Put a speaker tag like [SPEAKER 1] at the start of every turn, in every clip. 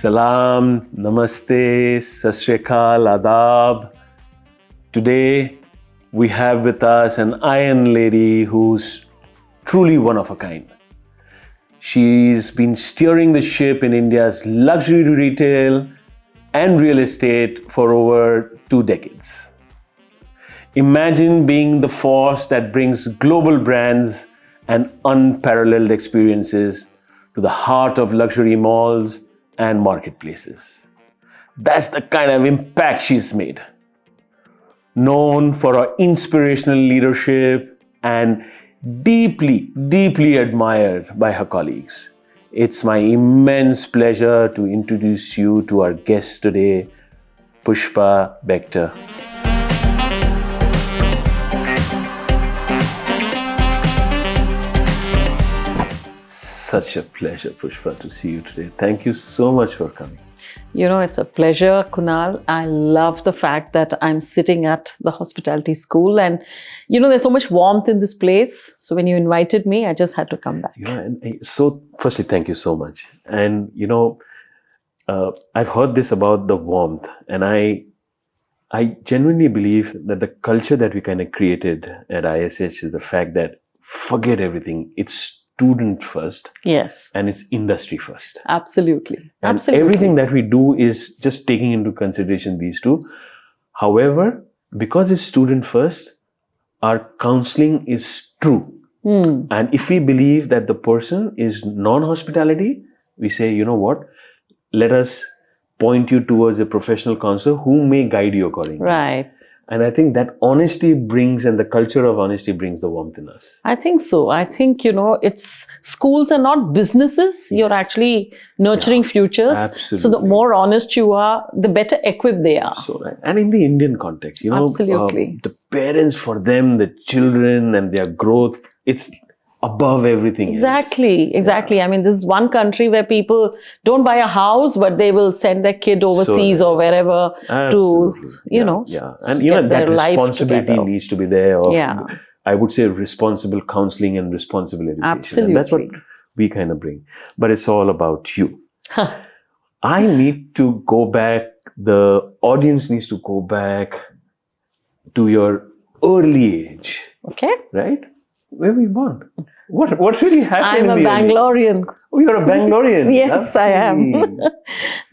[SPEAKER 1] Salam, Namaste, Sat Sri Akal, Adab. Today we have with us an iron lady who's truly one of a kind. She's been steering the ship in India's luxury retail and real estate for over 2 decades. Imagine being the force that brings global brands and unparalleled experiences to the heart of luxury malls and marketplaces. That's the kind of impact she's made. Known for her inspirational leadership and deeply, deeply admired by her colleagues. It's my immense pleasure to introduce you to our guest today, Pushpa Bector. Such a pleasure, Pushpa, to see you today. Thank you so much for coming.
[SPEAKER 2] You know, it's a pleasure, Kunal. I love the fact that I'm sitting at the hospitality school and, you know, there's so much warmth in this place. So when you invited me, I just had to come back.
[SPEAKER 1] So firstly, thank you so much. And, you know, I've heard this about the warmth, and I genuinely believe that the culture that we kind of created at ISH is the fact that forget everything. It's student first.
[SPEAKER 2] Yes.
[SPEAKER 1] And it's industry first.
[SPEAKER 2] Absolutely.
[SPEAKER 1] And
[SPEAKER 2] Absolutely.
[SPEAKER 1] everything that we do is just taking into consideration these two. However, because it's student first, our counseling is true. And if we believe that the person is non-hospitality, we say, you know what, let us point you towards a professional counselor who may guide you accordingly.
[SPEAKER 2] Right.
[SPEAKER 1] And I think that honesty brings, and the culture of honesty brings the warmth in us.
[SPEAKER 2] I think so. I think, you know, it's schools are not businesses. You're actually nurturing futures.
[SPEAKER 1] Absolutely.
[SPEAKER 2] So the more honest you are, the better equipped they are.
[SPEAKER 1] So, right. And in the Indian context, you know,
[SPEAKER 2] Absolutely.
[SPEAKER 1] The parents, for them, the children and their growth, it's above everything
[SPEAKER 2] Exactly. I mean, this is one country where people don't buy a house, but they will send their kid overseas or wherever to, you know,
[SPEAKER 1] and you know, that responsibility
[SPEAKER 2] together.
[SPEAKER 1] needs to be there. I would say responsible counseling and responsible education.
[SPEAKER 2] Absolutely.
[SPEAKER 1] And that's what we kind of bring. But it's all about you. I need to go back, the audience needs to go back to your early age.
[SPEAKER 2] Okay.
[SPEAKER 1] Right? Where were you born? What really happened?
[SPEAKER 2] I'm a Bangalorean.
[SPEAKER 1] Oh, you're a Bangalorean.
[SPEAKER 2] Yes, I am. I'm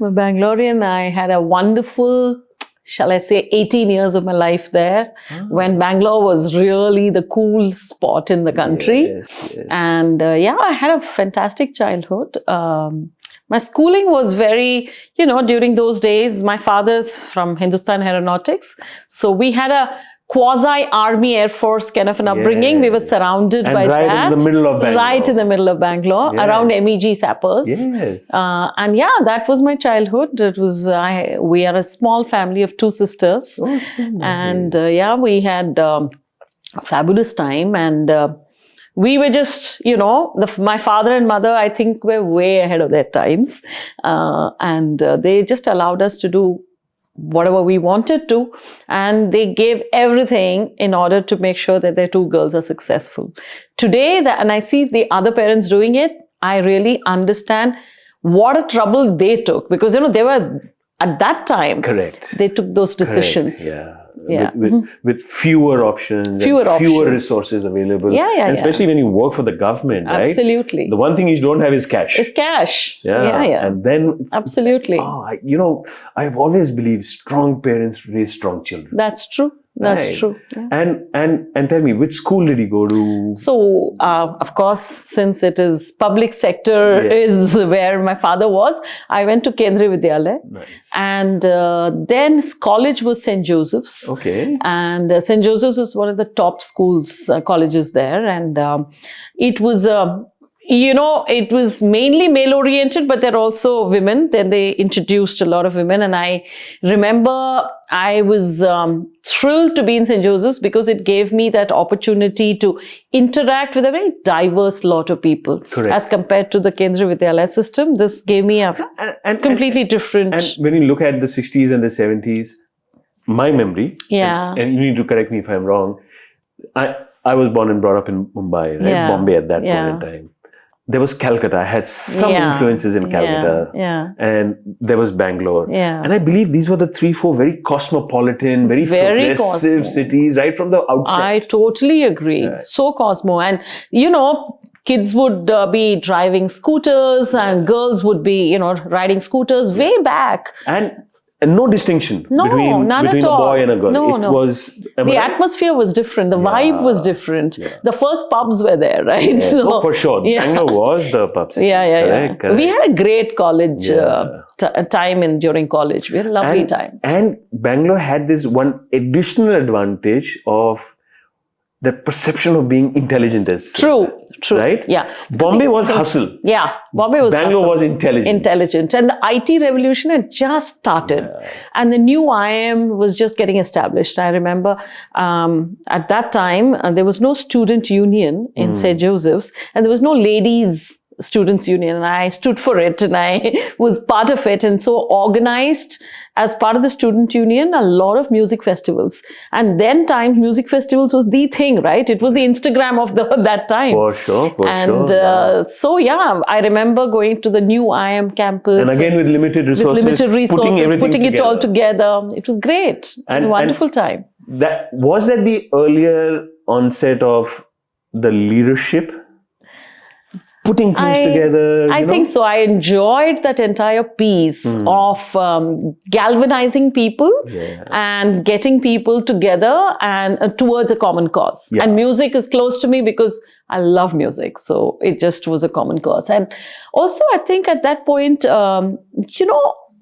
[SPEAKER 2] a Bangalorean. I had a wonderful, shall I say, 18 years of my life there when Bangalore was really the cool spot in the country.
[SPEAKER 1] Yes.
[SPEAKER 2] And I had a fantastic childhood. My schooling was very, you know, during those days, my father's from Hindustan Aeronautics. So we had a quasi-army Air Force kind of an upbringing. We were surrounded by
[SPEAKER 1] right
[SPEAKER 2] that.
[SPEAKER 1] In the middle of Bangalore.
[SPEAKER 2] Right in the middle of Bangalore, around MEG Sappers.
[SPEAKER 1] Yes.
[SPEAKER 2] And that was my childhood. It was, we are a small family of 2 sisters.
[SPEAKER 1] Oh, so nice.
[SPEAKER 2] And we had a fabulous time. And we were just, you know, my father and mother, I think, were way ahead of their times. And they just allowed us to do whatever we wanted to, and they gave everything in order to make sure that their 2 girls are successful. Today, and I see the other parents doing it, I really understand what a trouble they took, because, you know, they were, at that time,
[SPEAKER 1] correct,
[SPEAKER 2] they took those decisions.
[SPEAKER 1] With fewer options, fewer resources available. And especially when you work for the government, right?
[SPEAKER 2] Absolutely.
[SPEAKER 1] The one thing you don't have is cash.
[SPEAKER 2] It's cash.
[SPEAKER 1] And then...
[SPEAKER 2] Absolutely.
[SPEAKER 1] You know, I've always believed strong parents raise strong children.
[SPEAKER 2] That's true. That's true.
[SPEAKER 1] And tell me, which school did you go to?
[SPEAKER 2] So, of course, since it is public sector is where my father was, I went to Kendriya Vidyalaya.
[SPEAKER 1] Nice.
[SPEAKER 2] And then college was St. Joseph's.
[SPEAKER 1] Okay.
[SPEAKER 2] And St. Joseph's was one of the top schools, colleges there. And it was... you know, it was mainly male-oriented, but there are also women. Then they introduced a lot of women. And I remember I was thrilled to be in St. Joseph's because it gave me that opportunity to interact with a very diverse lot of people.
[SPEAKER 1] Correct.
[SPEAKER 2] As compared to the Kendriya Vidyalaya system. This gave me a completely different...
[SPEAKER 1] And when you look at the 60s and the 70s, my memory, and you need to correct me if I'm wrong, I was born and brought up in Mumbai, right? Bombay at that point in time. there was Calcutta. I had some
[SPEAKER 2] Yeah.
[SPEAKER 1] influences in Calcutta.
[SPEAKER 2] Yeah.
[SPEAKER 1] And there was Bangalore.
[SPEAKER 2] Yeah.
[SPEAKER 1] And I believe these were the 3-4 very cosmopolitan, very progressive
[SPEAKER 2] cosmo.
[SPEAKER 1] cities right from the outset.
[SPEAKER 2] I totally agree.
[SPEAKER 1] Right.
[SPEAKER 2] So cosmo. And, kids would be driving scooters and girls would be, riding scooters way back.
[SPEAKER 1] And no distinction between
[SPEAKER 2] none at
[SPEAKER 1] a
[SPEAKER 2] all.
[SPEAKER 1] boy and a girl.
[SPEAKER 2] No.
[SPEAKER 1] Was...
[SPEAKER 2] The atmosphere was different. The vibe was different.
[SPEAKER 1] Yeah.
[SPEAKER 2] The first pubs were there, right?
[SPEAKER 1] Yeah.
[SPEAKER 2] So,
[SPEAKER 1] for sure.
[SPEAKER 2] yeah.
[SPEAKER 1] Bangalore was the pub city.
[SPEAKER 2] Yeah.
[SPEAKER 1] Correct.
[SPEAKER 2] We had a great college time during college. We had a lovely time.
[SPEAKER 1] And Bangalore had this one additional advantage of the perception of being intelligent as
[SPEAKER 2] True.
[SPEAKER 1] Right?
[SPEAKER 2] Yeah.
[SPEAKER 1] Bombay was hustle.
[SPEAKER 2] Yeah. Bombay was
[SPEAKER 1] Bangalore
[SPEAKER 2] hustle.
[SPEAKER 1] was intelligent.
[SPEAKER 2] And the IT revolution had just started.
[SPEAKER 1] Yeah.
[SPEAKER 2] And the new IIM was just getting established. I remember at that time, there was no student union in St. Joseph's, and there was no ladies students union, and I stood for it and I was part of it, and so organized as part of the student union a lot of music festivals. And then times music festivals was the thing, right? It was the Instagram of that time.
[SPEAKER 1] For sure.
[SPEAKER 2] So yeah, I remember going to the new IIM campus,
[SPEAKER 1] and again with limited resources,
[SPEAKER 2] putting it all together. It was great. It was a wonderful time.
[SPEAKER 1] Was that the earlier onset of the leadership? Putting things together.
[SPEAKER 2] I think so. I enjoyed that entire piece of galvanizing people and getting people together and towards a common cause.
[SPEAKER 1] Yeah.
[SPEAKER 2] And music is close to me because I love music. So it just was a common cause. And also, I think at that point,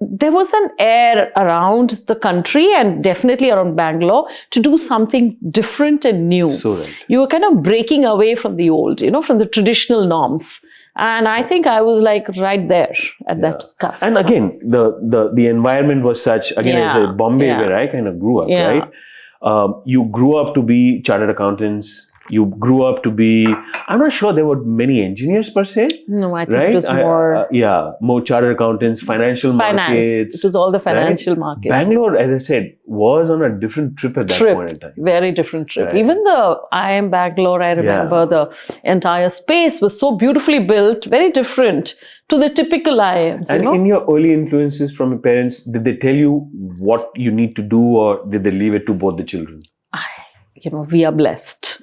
[SPEAKER 2] there was an air around the country and definitely around Bangalore to do something different and new.
[SPEAKER 1] So right.
[SPEAKER 2] You were kind of breaking away from the old, from the traditional norms. And I think I was like right there at that cusp.
[SPEAKER 1] And again, the environment was such, again, Bombay where I kind of grew up, right? You grew up to be chartered accountants. You grew up to be, I'm not sure there were many engineers per se.
[SPEAKER 2] No, I think it was more...
[SPEAKER 1] more chartered accountants, financial markets.
[SPEAKER 2] It was all the financial markets.
[SPEAKER 1] Bangalore, as I said, was on a different trip at that point in time.
[SPEAKER 2] Very different trip.
[SPEAKER 1] Right.
[SPEAKER 2] Even the IIM Bangalore, I remember the entire space was so beautifully built, very different to the typical IIMs.
[SPEAKER 1] And in your early influences from your parents, did they tell you what you need to do, or did they leave it to both the children?
[SPEAKER 2] We are blessed.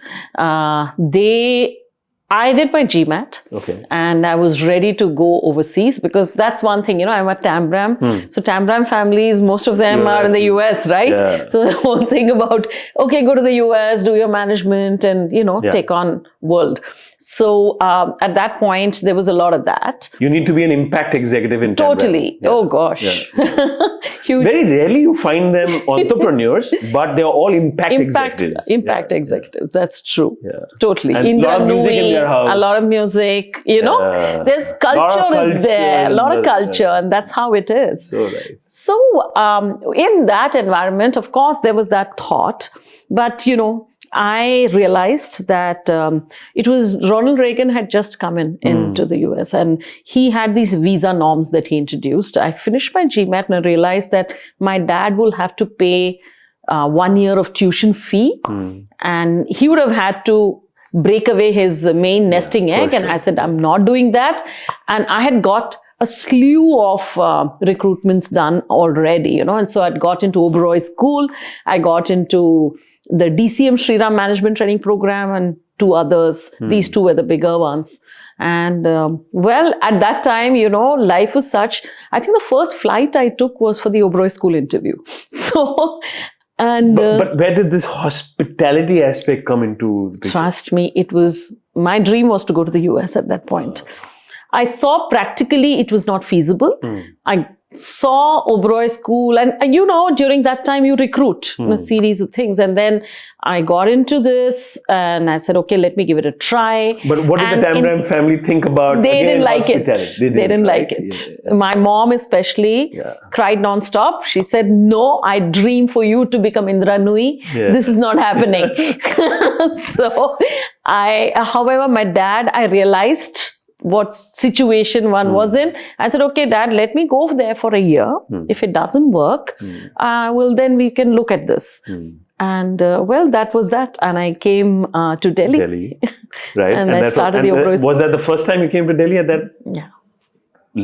[SPEAKER 2] I did my GMAT, and I was ready to go overseas because that's one thing, I'm at Tambram. So Tambram families, most of them are in the US, right?
[SPEAKER 1] Yeah.
[SPEAKER 2] So the whole thing about, go to the US, do your management and, take on world. So at that point, there was a lot of that.
[SPEAKER 1] You need to be an impact executive in Tambram.
[SPEAKER 2] Totally. Yeah. Oh gosh. Yeah. Huge.
[SPEAKER 1] Very rarely you find them entrepreneurs, but they're all impact executives.
[SPEAKER 2] Impact executives. That's true.
[SPEAKER 1] Yeah.
[SPEAKER 2] Totally.
[SPEAKER 1] And a lot of music in their house.
[SPEAKER 2] A lot of music. There's culture is there. A lot of culture, and that's how it is.
[SPEAKER 1] So right.
[SPEAKER 2] So in that environment, of course, there was that thought, but I realized that it was Ronald Reagan had just come into the US, and he had these visa norms that he introduced. I finished my GMAT and I realized that my dad will have to pay 1 year of tuition fee, and he would have had to break away his main nesting egg. And I said, I'm not doing that. And I had got a slew of recruitments done already, and so I'd got into Oberoi School. I got into the DCM Shriram Management Training Program and 2 others. These 2 were the bigger ones. And at that time, life was such. I think the first flight I took was for the Oberoi School interview. So,
[SPEAKER 1] but where did this hospitality aspect come into the picture?
[SPEAKER 2] Trust me, my dream was to go to the US at that point. I saw practically it was not feasible. I saw Oberoi School, and during that time you recruit a series of things, and then I got into this and I said, okay, let me give it a try.
[SPEAKER 1] But what did the Tambram family think about?
[SPEAKER 2] They didn't like it. They didn't like it. Yeah. My mom especially cried nonstop. She said, no, I dream for you to become Indra Nui. Yeah. This is not happening. So however, my dad, I realized what situation one was in. I said, okay, Dad, let me go there for a year. If it doesn't work, then we can look at this. And well, that was that. And I came to Delhi.
[SPEAKER 1] Delhi, right?
[SPEAKER 2] And I
[SPEAKER 1] that's
[SPEAKER 2] started the
[SPEAKER 1] and
[SPEAKER 2] Oberoi School.
[SPEAKER 1] was that the first time you came to Delhi at that?
[SPEAKER 2] Yeah.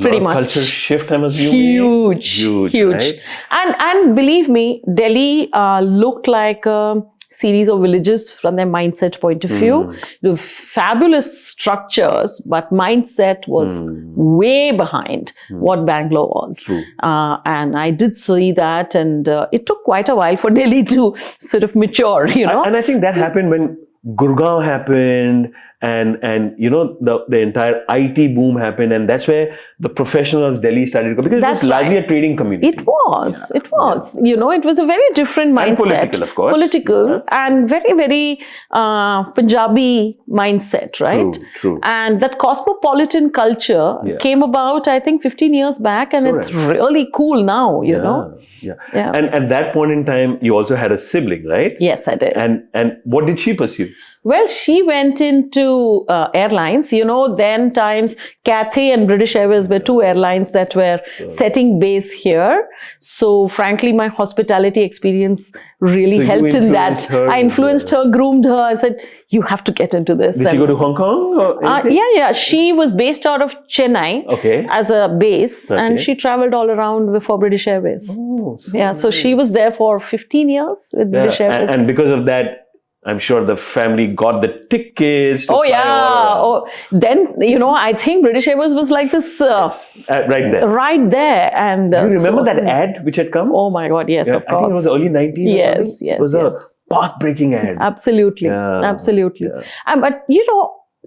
[SPEAKER 2] Pretty much.
[SPEAKER 1] Culture shift, I'm assuming.
[SPEAKER 2] Huge.
[SPEAKER 1] Right?
[SPEAKER 2] And believe me, Delhi looked like a series of villages from their mindset point of view. The fabulous structures, but mindset was way behind what Bangalore was.
[SPEAKER 1] True.
[SPEAKER 2] And I did see that, and it took quite a while for Delhi to sort of mature,
[SPEAKER 1] And I think that happened when Gurgaon happened, and the entire IT boom happened, and that's where the professionals of Delhi started to go, because
[SPEAKER 2] That's
[SPEAKER 1] it was largely
[SPEAKER 2] right.
[SPEAKER 1] a trading community.
[SPEAKER 2] It was. It was a very different mindset.
[SPEAKER 1] And political, of course.
[SPEAKER 2] Political and very, very Punjabi mindset, right?
[SPEAKER 1] True.
[SPEAKER 2] And that cosmopolitan culture came about, I think, 15 years back, and it's really cool now, you know?
[SPEAKER 1] Yeah. And at that point in time, you also had a sibling, right?
[SPEAKER 2] Yes, I did.
[SPEAKER 1] And what did she pursue?
[SPEAKER 2] Well, she went into airlines. Then times Cathay and British Airways were two airlines that were setting base here. So frankly, my hospitality experience really helped in that. I influenced her, groomed her. I said, you have to get into this.
[SPEAKER 1] Did she go to Hong Kong? Or
[SPEAKER 2] yeah. She was based out of Chennai as a base, and she traveled all around for British Airways.
[SPEAKER 1] Oh,
[SPEAKER 2] so she was there for 15 years with British Airways.
[SPEAKER 1] And because of that, I'm sure the family got the tickets. To fly all around.
[SPEAKER 2] Then, I think British Airways was like this.
[SPEAKER 1] Right there.
[SPEAKER 2] Right there. And
[SPEAKER 1] do you remember that ad which had come?
[SPEAKER 2] Oh my God, yes, of course.
[SPEAKER 1] I think it was the early 90s.
[SPEAKER 2] Yes.
[SPEAKER 1] It was a path-breaking ad.
[SPEAKER 2] Absolutely. But,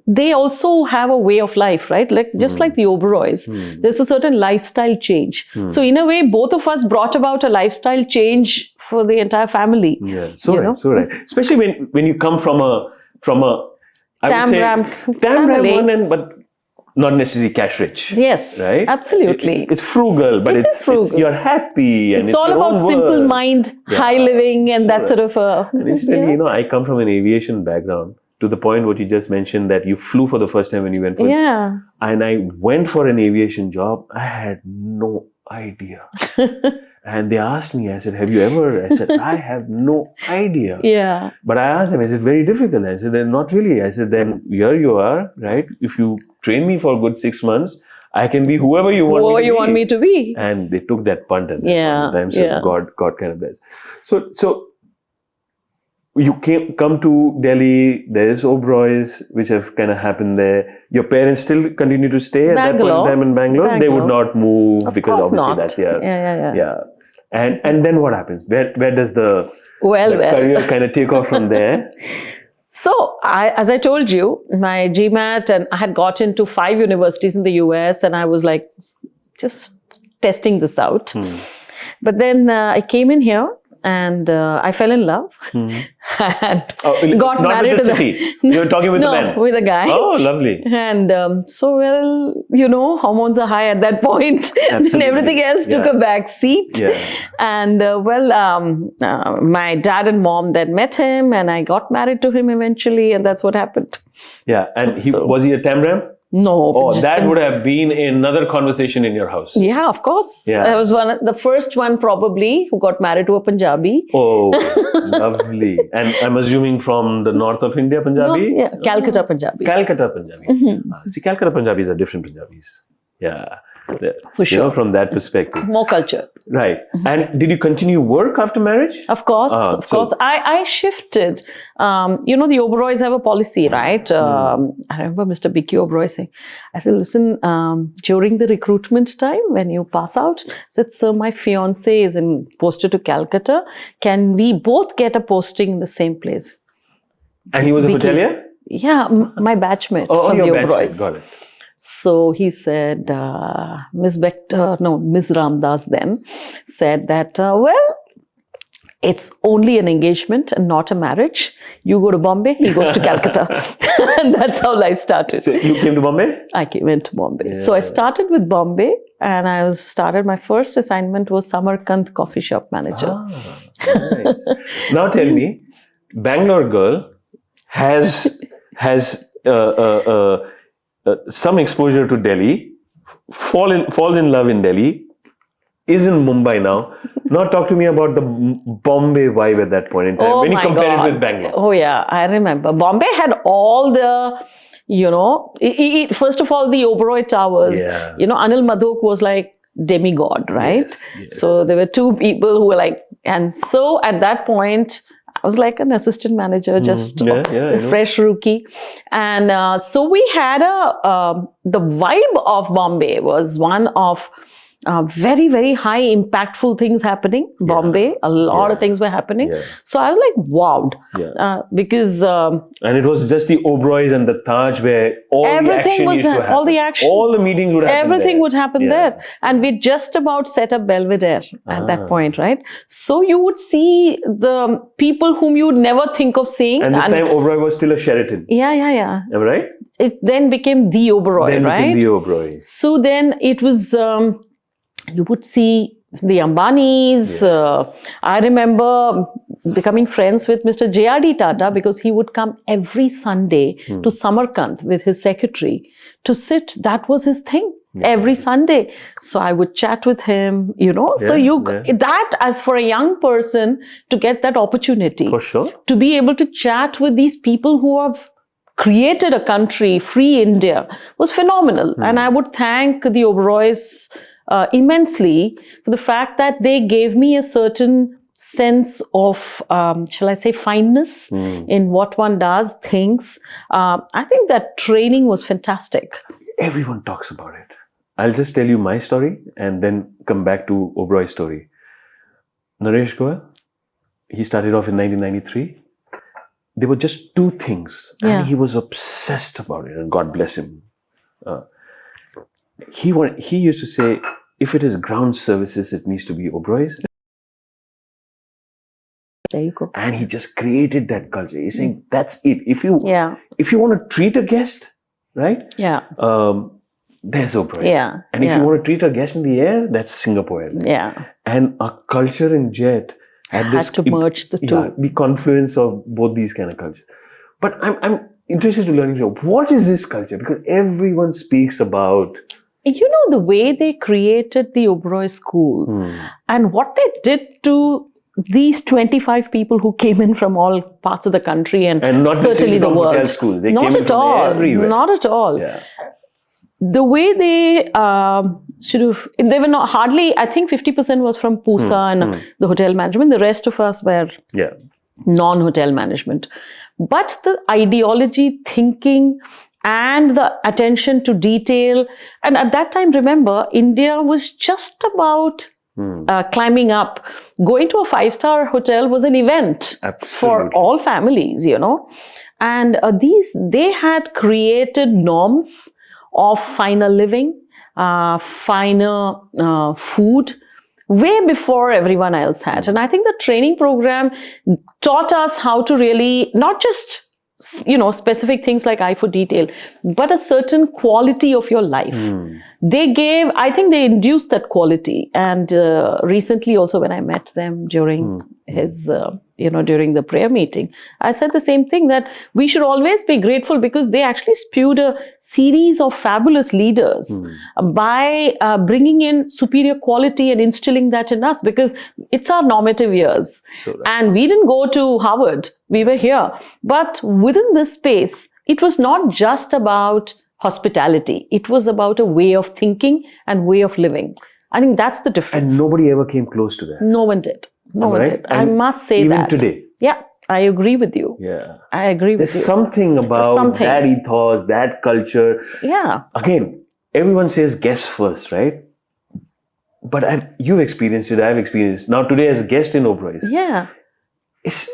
[SPEAKER 2] they also have a way of life, right? Like just like the Oberois, there's a certain lifestyle change. So in a way, both of us brought about a lifestyle change for the entire family.
[SPEAKER 1] Yeah, so right. Especially when you come from a
[SPEAKER 2] Tam Ram
[SPEAKER 1] one, but not necessarily cash rich.
[SPEAKER 2] Yes,
[SPEAKER 1] right.
[SPEAKER 2] Absolutely.
[SPEAKER 1] It's frugal, but it's you're happy. And
[SPEAKER 2] it's all about simple mind, high living, and that sort of.
[SPEAKER 1] And incidentally, I come from an aviation background. To the point what you just mentioned, that you flew for the first time when you went for and I went for an aviation job. I had no idea. And they asked me, I said, have you ever? I said, I have no idea.
[SPEAKER 2] Yeah.
[SPEAKER 1] But I asked them, I said, very difficult. I said, then not really. I said, then here you are, right? If you train me for a good 6 months, I can be whoever you want me to be. And they took that punt at that point in time. So God kind of bless. So you come to Delhi, there is Oberois, which have kind of happened there. Your parents still continue to stay at that point in time in Bangalore? They would not move because obviously that's Yeah. And then what happens? Where does the career kind of take off from there?
[SPEAKER 2] So, as I told you, my GMAT, and I had got into 5 universities in the US, and I was like, just testing this out. But then I came in here, and I fell in love and got married to the city.
[SPEAKER 1] You were talking with the man?
[SPEAKER 2] No, with a guy.
[SPEAKER 1] Oh, lovely.
[SPEAKER 2] And hormones are high at that point. And everything else took a back seat.
[SPEAKER 1] Yeah.
[SPEAKER 2] And my dad and mom then met him, and I got married to him eventually, and that's what happened.
[SPEAKER 1] Yeah. And was he a Tamram?
[SPEAKER 2] No.
[SPEAKER 1] Oh, that would have been another conversation in your house.
[SPEAKER 2] Yeah, of course. Yeah. I was the first one probably who got married to a Punjabi.
[SPEAKER 1] Oh, lovely. And I'm assuming from the north of India, Punjabi?
[SPEAKER 2] No, yeah, Calcutta Punjabi.
[SPEAKER 1] Calcutta Punjabi. See, Calcutta Punjabis are different Punjabis. Yeah.
[SPEAKER 2] For sure.
[SPEAKER 1] From that perspective.
[SPEAKER 2] More culture.
[SPEAKER 1] Right. And did you continue work after marriage?
[SPEAKER 2] Of course. I shifted. The Oberois have a policy, right? I remember Mr. B.Q. Oberoi saying, I said, listen, during the recruitment time, when you pass out, I said, sir, my fiance is posted to Calcutta. Can we both get a posting in the same place?
[SPEAKER 1] And he was a hotelier?
[SPEAKER 2] Yeah, my batchmate from the Oberois.
[SPEAKER 1] Got it.
[SPEAKER 2] So he said, Ms. Ramdas then said that, it's only an engagement and not a marriage. You go to Bombay, he goes to Calcutta. And that's how life started.
[SPEAKER 1] So you came to Bombay?
[SPEAKER 2] I went to Bombay. Yeah. So I started with Bombay, and my first assignment was Samarkand coffee shop manager.
[SPEAKER 1] Nice. Now tell me, Bangalore girl has some exposure to Delhi, falls in love in Delhi, is in Mumbai now. Now talk to me about the Bombay vibe at that point in time when you compare it with Bangalore.
[SPEAKER 2] Oh yeah, I remember. Bombay had all the, first of all, the Oberoi Towers.
[SPEAKER 1] Yeah.
[SPEAKER 2] Anil Madhok was like demigod, right?
[SPEAKER 1] Yes.
[SPEAKER 2] So there were two people who were like, and so at that point, I was like an assistant manager, just a fresh rookie. And so we had the vibe of Bombay was one of very, very high impactful things happening. Bombay, a lot of things were happening. Yeah. So I was like wowed because
[SPEAKER 1] and it was just the Oberois and the Taj where
[SPEAKER 2] everything was all the action,
[SPEAKER 1] all the meetings would happen.
[SPEAKER 2] Everything would happen there, and we just about set up Belvedere at that point, right? So you would see the people whom you would never think of seeing.
[SPEAKER 1] And this time Oberoi was still a Sheraton.
[SPEAKER 2] Yeah.
[SPEAKER 1] Am I right?
[SPEAKER 2] It then became the Oberoi, right?
[SPEAKER 1] Became the Oberoi.
[SPEAKER 2] So then it was. You would see the Ambanis. I remember becoming friends with Mr. J.R.D. Tata because he would come every Sunday to Samarkand with his secretary to sit. That was his thing. Every Sunday. So I would chat with him, that as for a young person to get that opportunity.
[SPEAKER 1] For sure.
[SPEAKER 2] To be able to chat with these people who have created a country, free India, was phenomenal. And I would thank the Oberois immensely for the fact that they gave me a certain sense of, shall I say, fineness in what one does, thinks. I think that training was fantastic.
[SPEAKER 1] Everyone talks about it. I'll just tell you my story and then come back to Oberoi's story. Naresh Goa, he started off in 1993. There were just two things and he was obsessed about it, and God bless him. He used to say, if it is ground services, it needs to be Oberoi's.
[SPEAKER 2] There you go.
[SPEAKER 1] And he just created that culture. He's saying, that's it. If you want to treat a guest, right?
[SPEAKER 2] Yeah.
[SPEAKER 1] There's Oberoi.
[SPEAKER 2] Yeah.
[SPEAKER 1] And if you want to treat a guest in the air, that's Singapore Airlines.
[SPEAKER 2] Yeah.
[SPEAKER 1] And our culture in Jet had
[SPEAKER 2] to merge the two.
[SPEAKER 1] Yeah, the confluence of both these kind of cultures. But I'm interested to learn, what is this culture? Because everyone speaks about...
[SPEAKER 2] the way they created the Oberoi School and what they did to these 25 people who came in from all parts of the country and
[SPEAKER 1] not
[SPEAKER 2] certainly the world.
[SPEAKER 1] School. They
[SPEAKER 2] not
[SPEAKER 1] came
[SPEAKER 2] at all.
[SPEAKER 1] Everywhere.
[SPEAKER 2] Not at all.
[SPEAKER 1] Yeah.
[SPEAKER 2] The way they they were not hardly, I think 50% was from Pusa and the hotel management. The rest of us were non-hotel management. But the ideology, thinking, and the attention to detail. And at that time, remember, India was just about climbing up. Going to a 5-star hotel was an event for all families, And they had created norms of finer living, finer food, way before everyone else had. And I think the training program taught us how to really, not just specific things like eye for detail, but a certain quality of your life. I think they induced that quality. And recently also when I met them during his, during the prayer meeting, I said the same thing, that we should always be grateful because they actually spewed a series of fabulous leaders by bringing in superior quality and instilling that in us, because it's our normative years. And we didn't go to Harvard. We were here. But within this space, it was not just about hospitality. It was about a way of thinking and way of living. I think that's the difference.
[SPEAKER 1] And nobody ever came close to that.
[SPEAKER 2] No one did. No one did. I must say
[SPEAKER 1] even
[SPEAKER 2] that.
[SPEAKER 1] Even today.
[SPEAKER 2] Yeah, I agree with you.
[SPEAKER 1] Yeah.
[SPEAKER 2] I agree with you.
[SPEAKER 1] There's something about that ethos, that culture.
[SPEAKER 2] Yeah.
[SPEAKER 1] Again, everyone says guest first, right? But you've experienced it, I've experienced it. Now today as a guest in Oberoi.
[SPEAKER 2] Yeah.
[SPEAKER 1] It's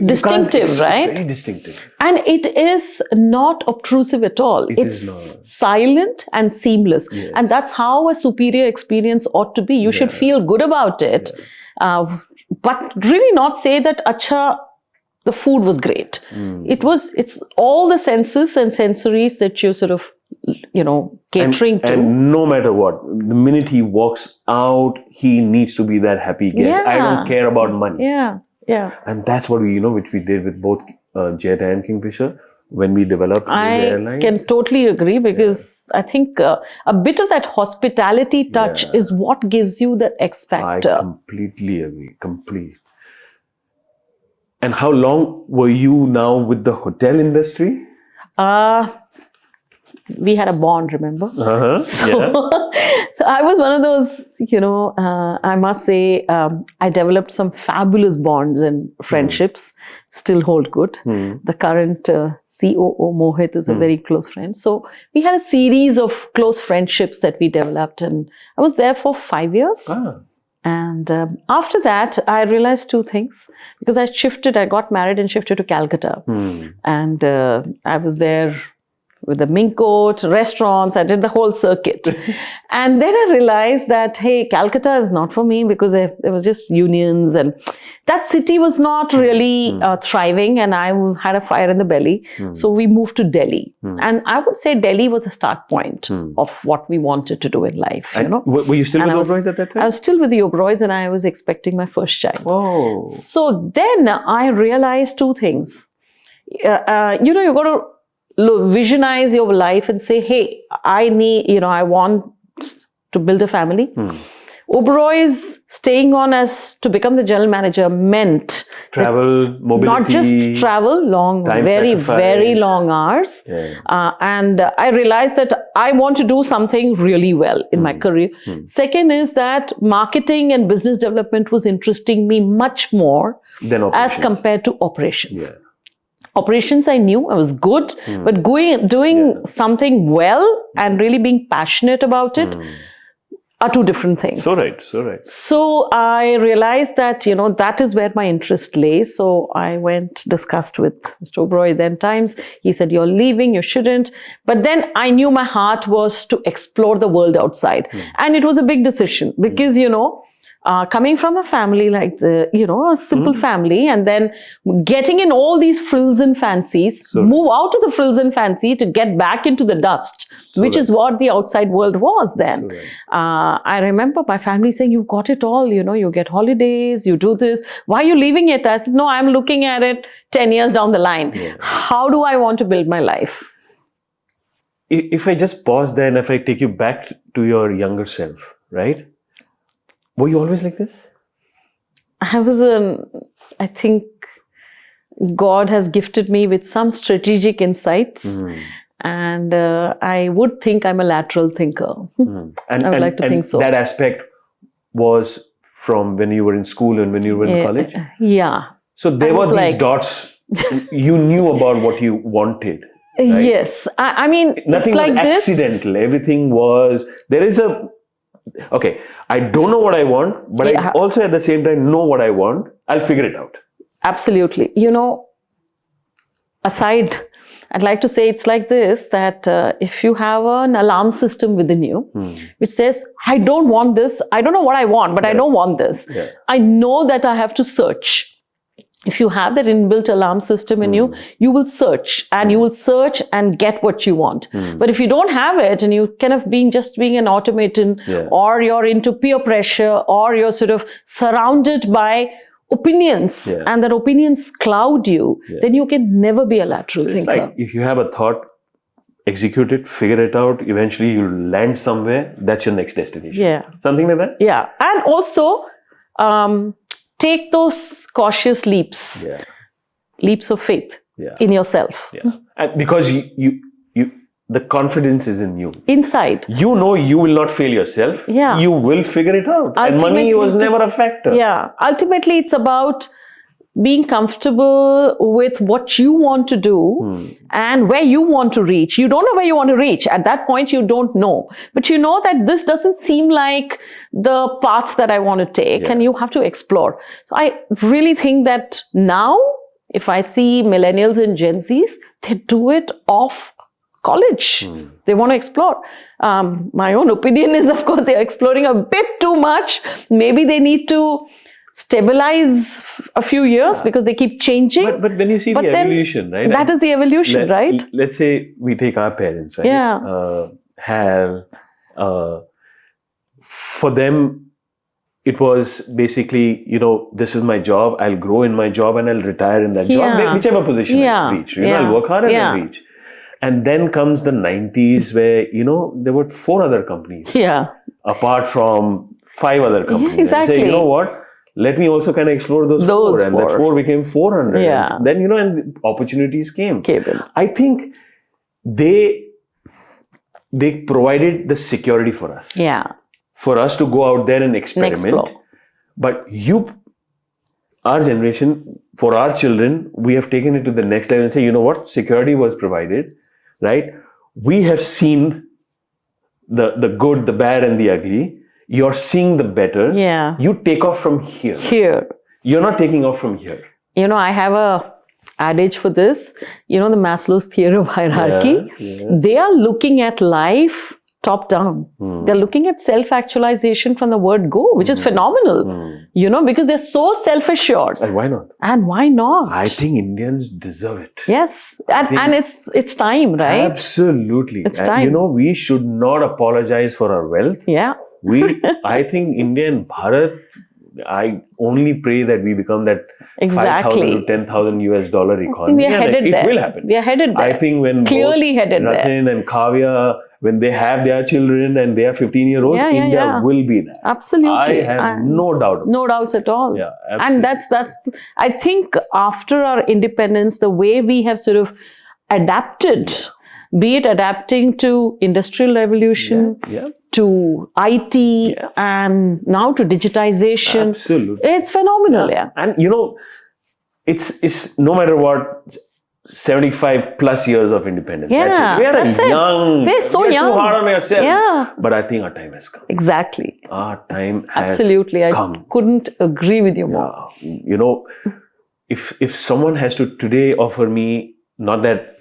[SPEAKER 2] distinctive, right?
[SPEAKER 1] It's very distinctive.
[SPEAKER 2] And it is not obtrusive at all. It's silent and seamless. Yes. And that's how a superior experience ought to be. You should feel good about it. But really not say that, the food was great. It's all the senses and sensories that you sort of, catering to.
[SPEAKER 1] And no matter what, the minute he walks out, he needs to be that happy guest.
[SPEAKER 2] Yeah.
[SPEAKER 1] I don't care about money.
[SPEAKER 2] Yeah. Yeah.
[SPEAKER 1] And that's what which we did with both Jet and Kingfisher. when we developed
[SPEAKER 2] I
[SPEAKER 1] the airlines?
[SPEAKER 2] can totally agree, because I think a bit of that hospitality touch is what gives you the X factor.
[SPEAKER 1] I completely agree. And how long were you now with the hotel industry?
[SPEAKER 2] We had a bond, remember?
[SPEAKER 1] Uh-huh.
[SPEAKER 2] So I was one of those, I must say, I developed some fabulous bonds and friendships, still hold good. The current COO, Mohit, is a very close friend. So we had a series of close friendships that we developed, and I was there for 5 years. And after that, I realized two things, because I got married and shifted to Calcutta. And I was there with the mink coat, restaurants, I did the whole circuit. And then I realized that, hey, Calcutta is not for me, because there was just unions, and that city was not really thriving, and I had a fire in the belly. So we moved to Delhi. And I would say Delhi was the start point of what we wanted to do in life.
[SPEAKER 1] Were you still with Oberoi's at that time?
[SPEAKER 2] I was still with the Oberoi's, and I was expecting my first child.
[SPEAKER 1] Oh.
[SPEAKER 2] So then I realized two things. You got to visualize your life and say, hey, I want to build a family. Oberoi's staying on as to become the general manager meant
[SPEAKER 1] travel, mobility,
[SPEAKER 2] not just travel, very long hours. And I realized that I want to do something really well in my career. Second is that marketing and business development was interesting me much more as compared to operations. Operations, I knew I was good, but doing something well and really being passionate about it are two different things.
[SPEAKER 1] So right.
[SPEAKER 2] So I realized that, that is where my interest lay. So I discussed with Mr. Oberoi then times. He said, you're leaving, you shouldn't. But then I knew my heart was to explore the world outside. And it was a big decision because, coming from a family like a simple family, and then getting in all these frills and fancies, move out of the frills and fancy to get back into the dust, which is what the outside world was then. I remember my family saying, you've got it all, you get holidays, you do this. Why are you leaving it? I said, no, I'm looking at it 10 years down the line. How do I want to build my life?
[SPEAKER 1] If I just pause there and if I take you back to your younger self, right? Were you always like this?
[SPEAKER 2] I think God has gifted me with some strategic insights. And I would think I'm a lateral thinker. I would like to think so.
[SPEAKER 1] That aspect was from when you were in school and when you were in college?
[SPEAKER 2] Yeah.
[SPEAKER 1] So there were these dots. You knew about what you wanted. Right?
[SPEAKER 2] Yes. I mean,
[SPEAKER 1] nothing
[SPEAKER 2] it's like
[SPEAKER 1] was accidental. Everything was... Okay, I don't know what I want, but I also at the same time know what I want. I'll figure it out.
[SPEAKER 2] Absolutely. Aside, I'd like to say it's like this, that if you have an alarm system within you, which says, I don't want this, I don't know what I want, but I don't want this. I know that I have to search. If you have that inbuilt alarm system in you, you will search and get what you want. But if you don't have it and you kind of being an automaton, or you're into peer pressure, or you're sort of surrounded by opinions and that opinions cloud you, then you can never be a lateral thinker.
[SPEAKER 1] It's like if you have a thought, execute it, figure it out, eventually you'll land somewhere, that's your next destination. Something like that?
[SPEAKER 2] Yeah. And also, take those cautious leaps, leaps of faith in yourself.
[SPEAKER 1] And because the confidence is in you.
[SPEAKER 2] Inside.
[SPEAKER 1] You know you will not fail yourself. You will figure it out. And money was never a factor.
[SPEAKER 2] Ultimately, it's about being comfortable with what you want to do and where you want to reach. You don't know where you want to reach. At that point, you don't know. But you know that this doesn't seem like the path that I want to take, and you have to explore. So I really think that now, if I see millennials and Gen Zs, they do it off college. They want to explore. My own opinion is, of course, they're exploring a bit too much. Maybe they need to stabilize a few years because they keep changing.
[SPEAKER 1] But when you see the evolution, right?
[SPEAKER 2] That is the evolution, right?
[SPEAKER 1] Let's say we take our parents, right? For them, it was basically, this is my job. I'll grow in my job and I'll retire in that
[SPEAKER 2] Yeah.
[SPEAKER 1] job, whichever position
[SPEAKER 2] Yeah.
[SPEAKER 1] I reach.
[SPEAKER 2] Yeah.
[SPEAKER 1] I'll work hard and
[SPEAKER 2] Yeah.
[SPEAKER 1] I'll reach. And then comes the 90s where, there were 4 other companies
[SPEAKER 2] Yeah.
[SPEAKER 1] apart from 5 other companies. And
[SPEAKER 2] exactly.
[SPEAKER 1] say, you know what? Let me also kind of explore those 4. And that 4 became 400.
[SPEAKER 2] Yeah.
[SPEAKER 1] And then, and opportunities came.
[SPEAKER 2] Cable.
[SPEAKER 1] I think they provided the security for us.
[SPEAKER 2] Yeah.
[SPEAKER 1] For us to go out there and experiment. But our generation, for our children, we have taken it to the next level and say, you know what? Security was provided, right? We have seen the good, the bad, and the ugly. You're seeing the better.
[SPEAKER 2] Yeah.
[SPEAKER 1] You take off from here.
[SPEAKER 2] Here.
[SPEAKER 1] You're not taking off from here.
[SPEAKER 2] I have a adage for this. The Maslow's theory of hierarchy.
[SPEAKER 1] Yeah.
[SPEAKER 2] They are looking at life top down. They're looking at self-actualization from the word go, which is phenomenal. Because they're so self-assured.
[SPEAKER 1] And why not?
[SPEAKER 2] And why not?
[SPEAKER 1] I think Indians deserve it.
[SPEAKER 2] Yes. And it's time, right?
[SPEAKER 1] Absolutely.
[SPEAKER 2] It's time.
[SPEAKER 1] We should not apologize for our wealth.
[SPEAKER 2] Yeah.
[SPEAKER 1] I think India and Bharat, I only pray that we become that
[SPEAKER 2] exactly.
[SPEAKER 1] 5,000 to 10,000 US dollar economy.
[SPEAKER 2] I think we are headed there.
[SPEAKER 1] It will happen.
[SPEAKER 2] We are headed there.
[SPEAKER 1] I think when
[SPEAKER 2] clearly headed
[SPEAKER 1] Ratin
[SPEAKER 2] there.
[SPEAKER 1] and Kavya, when they have their children and they are 15-year-olds, India will be there.
[SPEAKER 2] Absolutely.
[SPEAKER 1] I have no doubt.
[SPEAKER 2] No doubts at all.
[SPEAKER 1] Yeah, absolutely.
[SPEAKER 2] And that's I think after our independence, the way we have sort of adapted, be it adapting to industrial revolution, to IT, and now to digitization.
[SPEAKER 1] Absolutely.
[SPEAKER 2] It's phenomenal, yeah.
[SPEAKER 1] And it's no matter what, 75 plus years of independence.
[SPEAKER 2] Yeah,
[SPEAKER 1] that's it. We're
[SPEAKER 2] so
[SPEAKER 1] young.
[SPEAKER 2] young.
[SPEAKER 1] Too hard on yourself.
[SPEAKER 2] Yeah.
[SPEAKER 1] But I think our time has come.
[SPEAKER 2] Exactly.
[SPEAKER 1] Our time has
[SPEAKER 2] Absolutely.
[SPEAKER 1] come.
[SPEAKER 2] I couldn't agree with you more.
[SPEAKER 1] If someone has to today offer me, not that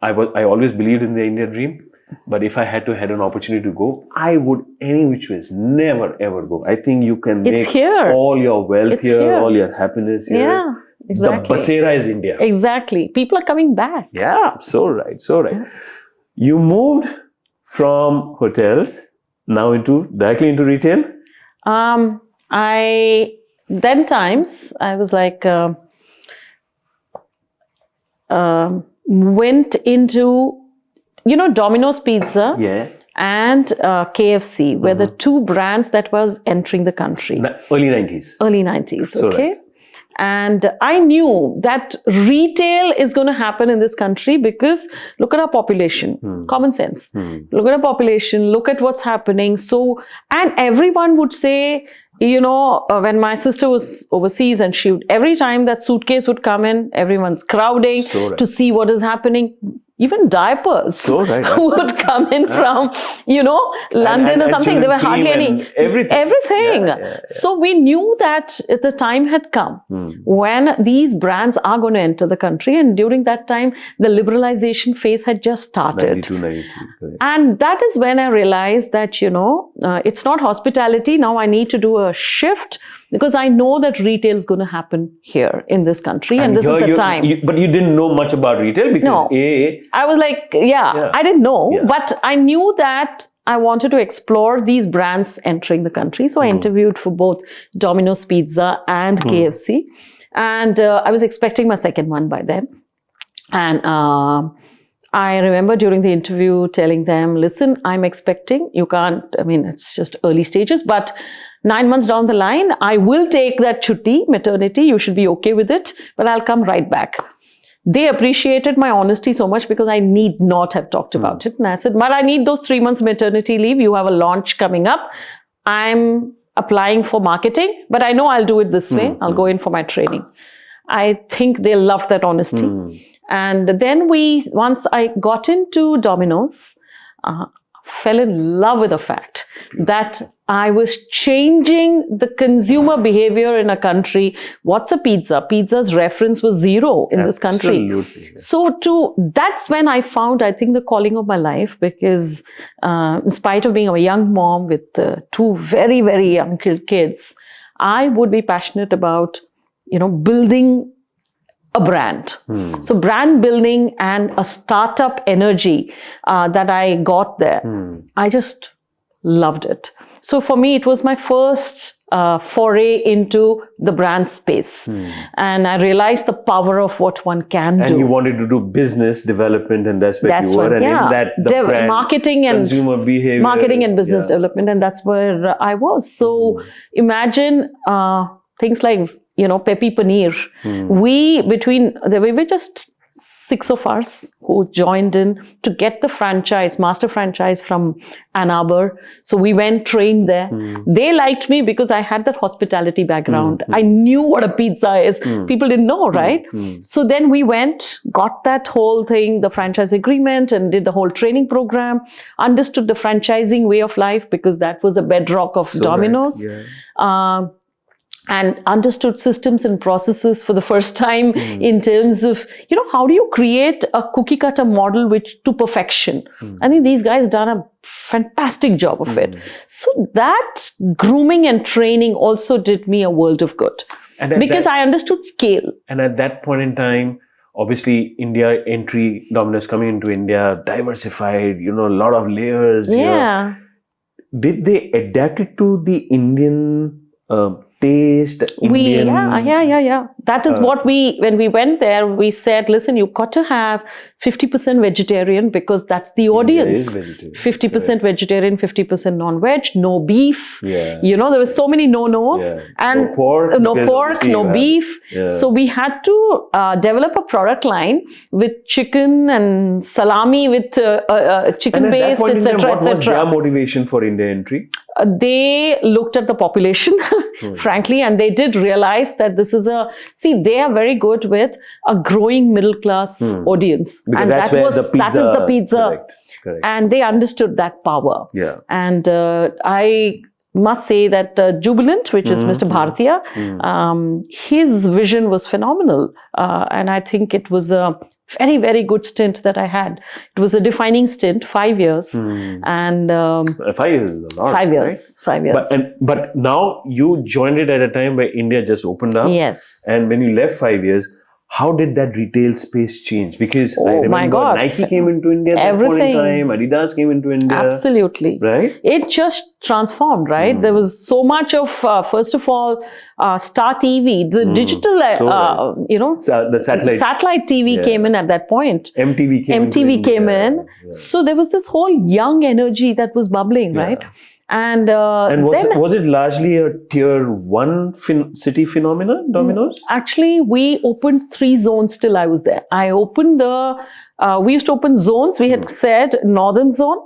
[SPEAKER 1] I always believed in the Indian dream, but if I had to had an opportunity to go, I would any which ways never ever go. I think you can make all your wealth here, all your happiness here.
[SPEAKER 2] Yeah. Exactly.
[SPEAKER 1] The Basera is India.
[SPEAKER 2] Exactly. People are coming back.
[SPEAKER 1] Yeah, so right. You moved from hotels now directly into retail?
[SPEAKER 2] I was like, went into, Domino's Pizza and KFC were the 2 brands that was entering the country.
[SPEAKER 1] Early 90s.
[SPEAKER 2] Early 90s,
[SPEAKER 1] So
[SPEAKER 2] okay.
[SPEAKER 1] right.
[SPEAKER 2] And I knew that retail is going to happen in this country because look at our population, common sense. Look at our population, look at what's happening. So, and everyone would say, when my sister was overseas and every time that suitcase would come in, everyone's crowding to see what is happening. Even diapers would come in from, London or something. There were hardly any. Everything. Yeah. So we knew that the time had come when these brands are going to enter the country. And during that time, the liberalization phase had just started.
[SPEAKER 1] 92, 93.
[SPEAKER 2] And that is when I realized that, it's not hospitality. Now I need to do a shift because I know that retail is going to happen here in this country. And this is the time.
[SPEAKER 1] But you didn't know much about retail because
[SPEAKER 2] I was like, I didn't know, but I knew that I wanted to explore these brands entering the country. So I interviewed for both Domino's Pizza and KFC. And I was expecting my second one by then. And I remember during the interview telling them, listen, I'm expecting, it's just early stages, but 9 months down the line, I will take that chutti, maternity. You should be okay with it, but I'll come right back. They appreciated my honesty so much because I need not have talked about it. And I said, but I need those 3 months maternity leave. You have a launch coming up. I'm applying for marketing, but I know I'll do it this way. I'll go in for my training. I think they loved that honesty. And then once I got into Domino's, fell in love with the fact that I was changing the consumer behavior in a country. What's a pizza? Pizza's reference was 0 in this country.
[SPEAKER 1] Absolutely.
[SPEAKER 2] So that's when I found, I think, the calling of my life, because in spite of being a young mom with 2 very, very young kids, I would be passionate about, building a brand. So brand building and a startup energy that I got there, I just loved it. So for me, it was my first foray into the brand space. And I realized the power of what one can do.
[SPEAKER 1] And you wanted to do business development, and that's where you were.
[SPEAKER 2] Right.
[SPEAKER 1] And in that, the brand,
[SPEAKER 2] marketing and
[SPEAKER 1] consumer behavior.
[SPEAKER 2] Marketing and business development. And that's where I was. So imagine things like, Pepi Paneer. We were just 6 of us who joined in to get the master franchise from Ann Arbor. So we went, trained there. They liked me because I had that hospitality background. I knew what a pizza is. People didn't know, right? So then we went, got that whole thing, the franchise agreement, and did the whole training program, understood the franchising way of life because that was the bedrock of Domino's. And understood systems and processes for the first time in terms of, how do you create a cookie cutter model to perfection? I think these guys done a fantastic job of it. So that grooming and training also did me a world of good because I understood scale.
[SPEAKER 1] And at that point in time, obviously Domino's coming into India, diversified, a lot of layers.
[SPEAKER 2] Yeah.
[SPEAKER 1] Did they adapt it to the Indian taste?
[SPEAKER 2] Yeah. That is what when we went there, we said, listen, you got to have 50% vegetarian because that's the audience. 50% vegetarian, 50% non-veg, no beef. There were so many no-nos. And no pork, no beef. So we had to develop a product line with chicken and salami with chicken based, etc.
[SPEAKER 1] What was their motivation for India entry?
[SPEAKER 2] They looked at the population, frankly, and they did realize that this is they are very good with a growing middle class audience.
[SPEAKER 1] Because
[SPEAKER 2] and
[SPEAKER 1] that is the pizza.
[SPEAKER 2] Correct. And they understood that power.
[SPEAKER 1] Yeah.
[SPEAKER 2] And I must say that Jubilant, which is Mr. Bhartiya, his vision was phenomenal. And I think it was a very, very good stint that I had. It was a defining stint, 5 years. And
[SPEAKER 1] 5 years is a lot.
[SPEAKER 2] 5 years.
[SPEAKER 1] Right?
[SPEAKER 2] 5 years.
[SPEAKER 1] But now you joined it at a time where India just opened up.
[SPEAKER 2] Yes.
[SPEAKER 1] And when you left 5 years, how did that retail space change? Because I remember Nike came into India at that point in time, Adidas came into India.
[SPEAKER 2] Absolutely.
[SPEAKER 1] Right?
[SPEAKER 2] It just transformed, right? There was so much of, first of all, Star TV, the digital,
[SPEAKER 1] the
[SPEAKER 2] satellite TV came in at that point.
[SPEAKER 1] MTV came
[SPEAKER 2] in. So there was this whole young energy that was bubbling, right? And
[SPEAKER 1] was it largely a tier 1 city phenomenon, Domino's?
[SPEAKER 2] Actually, we opened 3 zones till I was there. I opened we used to open zones. We had said northern zone,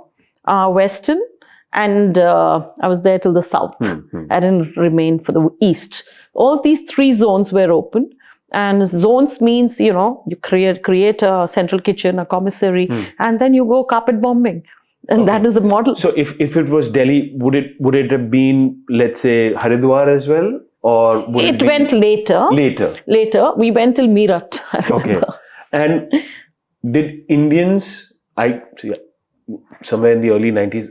[SPEAKER 2] western, and I was there till the south. I didn't remain for the east. All these 3 zones were open. And zones means, you create a central kitchen, a commissary, and then you go carpet bombing. And that is the model.
[SPEAKER 1] So if it was Delhi, would it have been, let's say, Haridwar as well? Or
[SPEAKER 2] it went later. Later. We went till Meerut.
[SPEAKER 1] Okay. And did Indians, somewhere in the early 90s,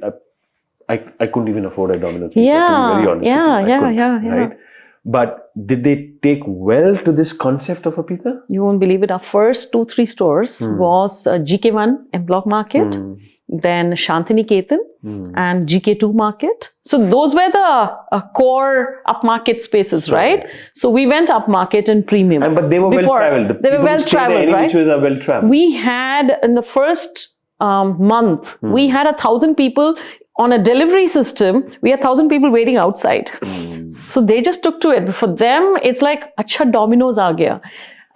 [SPEAKER 1] I couldn't even afford a Domino's pizza, to be very honest with you. Right? But did they take well to this concept of a pizza?
[SPEAKER 2] You won't believe it. Our first 2-3 stores was GK1 M Block Market, then Shantiniketan and GK2 Market. So those were the core upmarket spaces, right? So we went upmarket and premium.
[SPEAKER 1] But they were well-traveled.
[SPEAKER 2] They were well-traveled, right?
[SPEAKER 1] Are well-traveled.
[SPEAKER 2] We had, in the first month, we had 1,000 people on a delivery system. We had 1,000 people waiting outside. So they just took to it. For them, it's like, acha, Domino's aa gaya.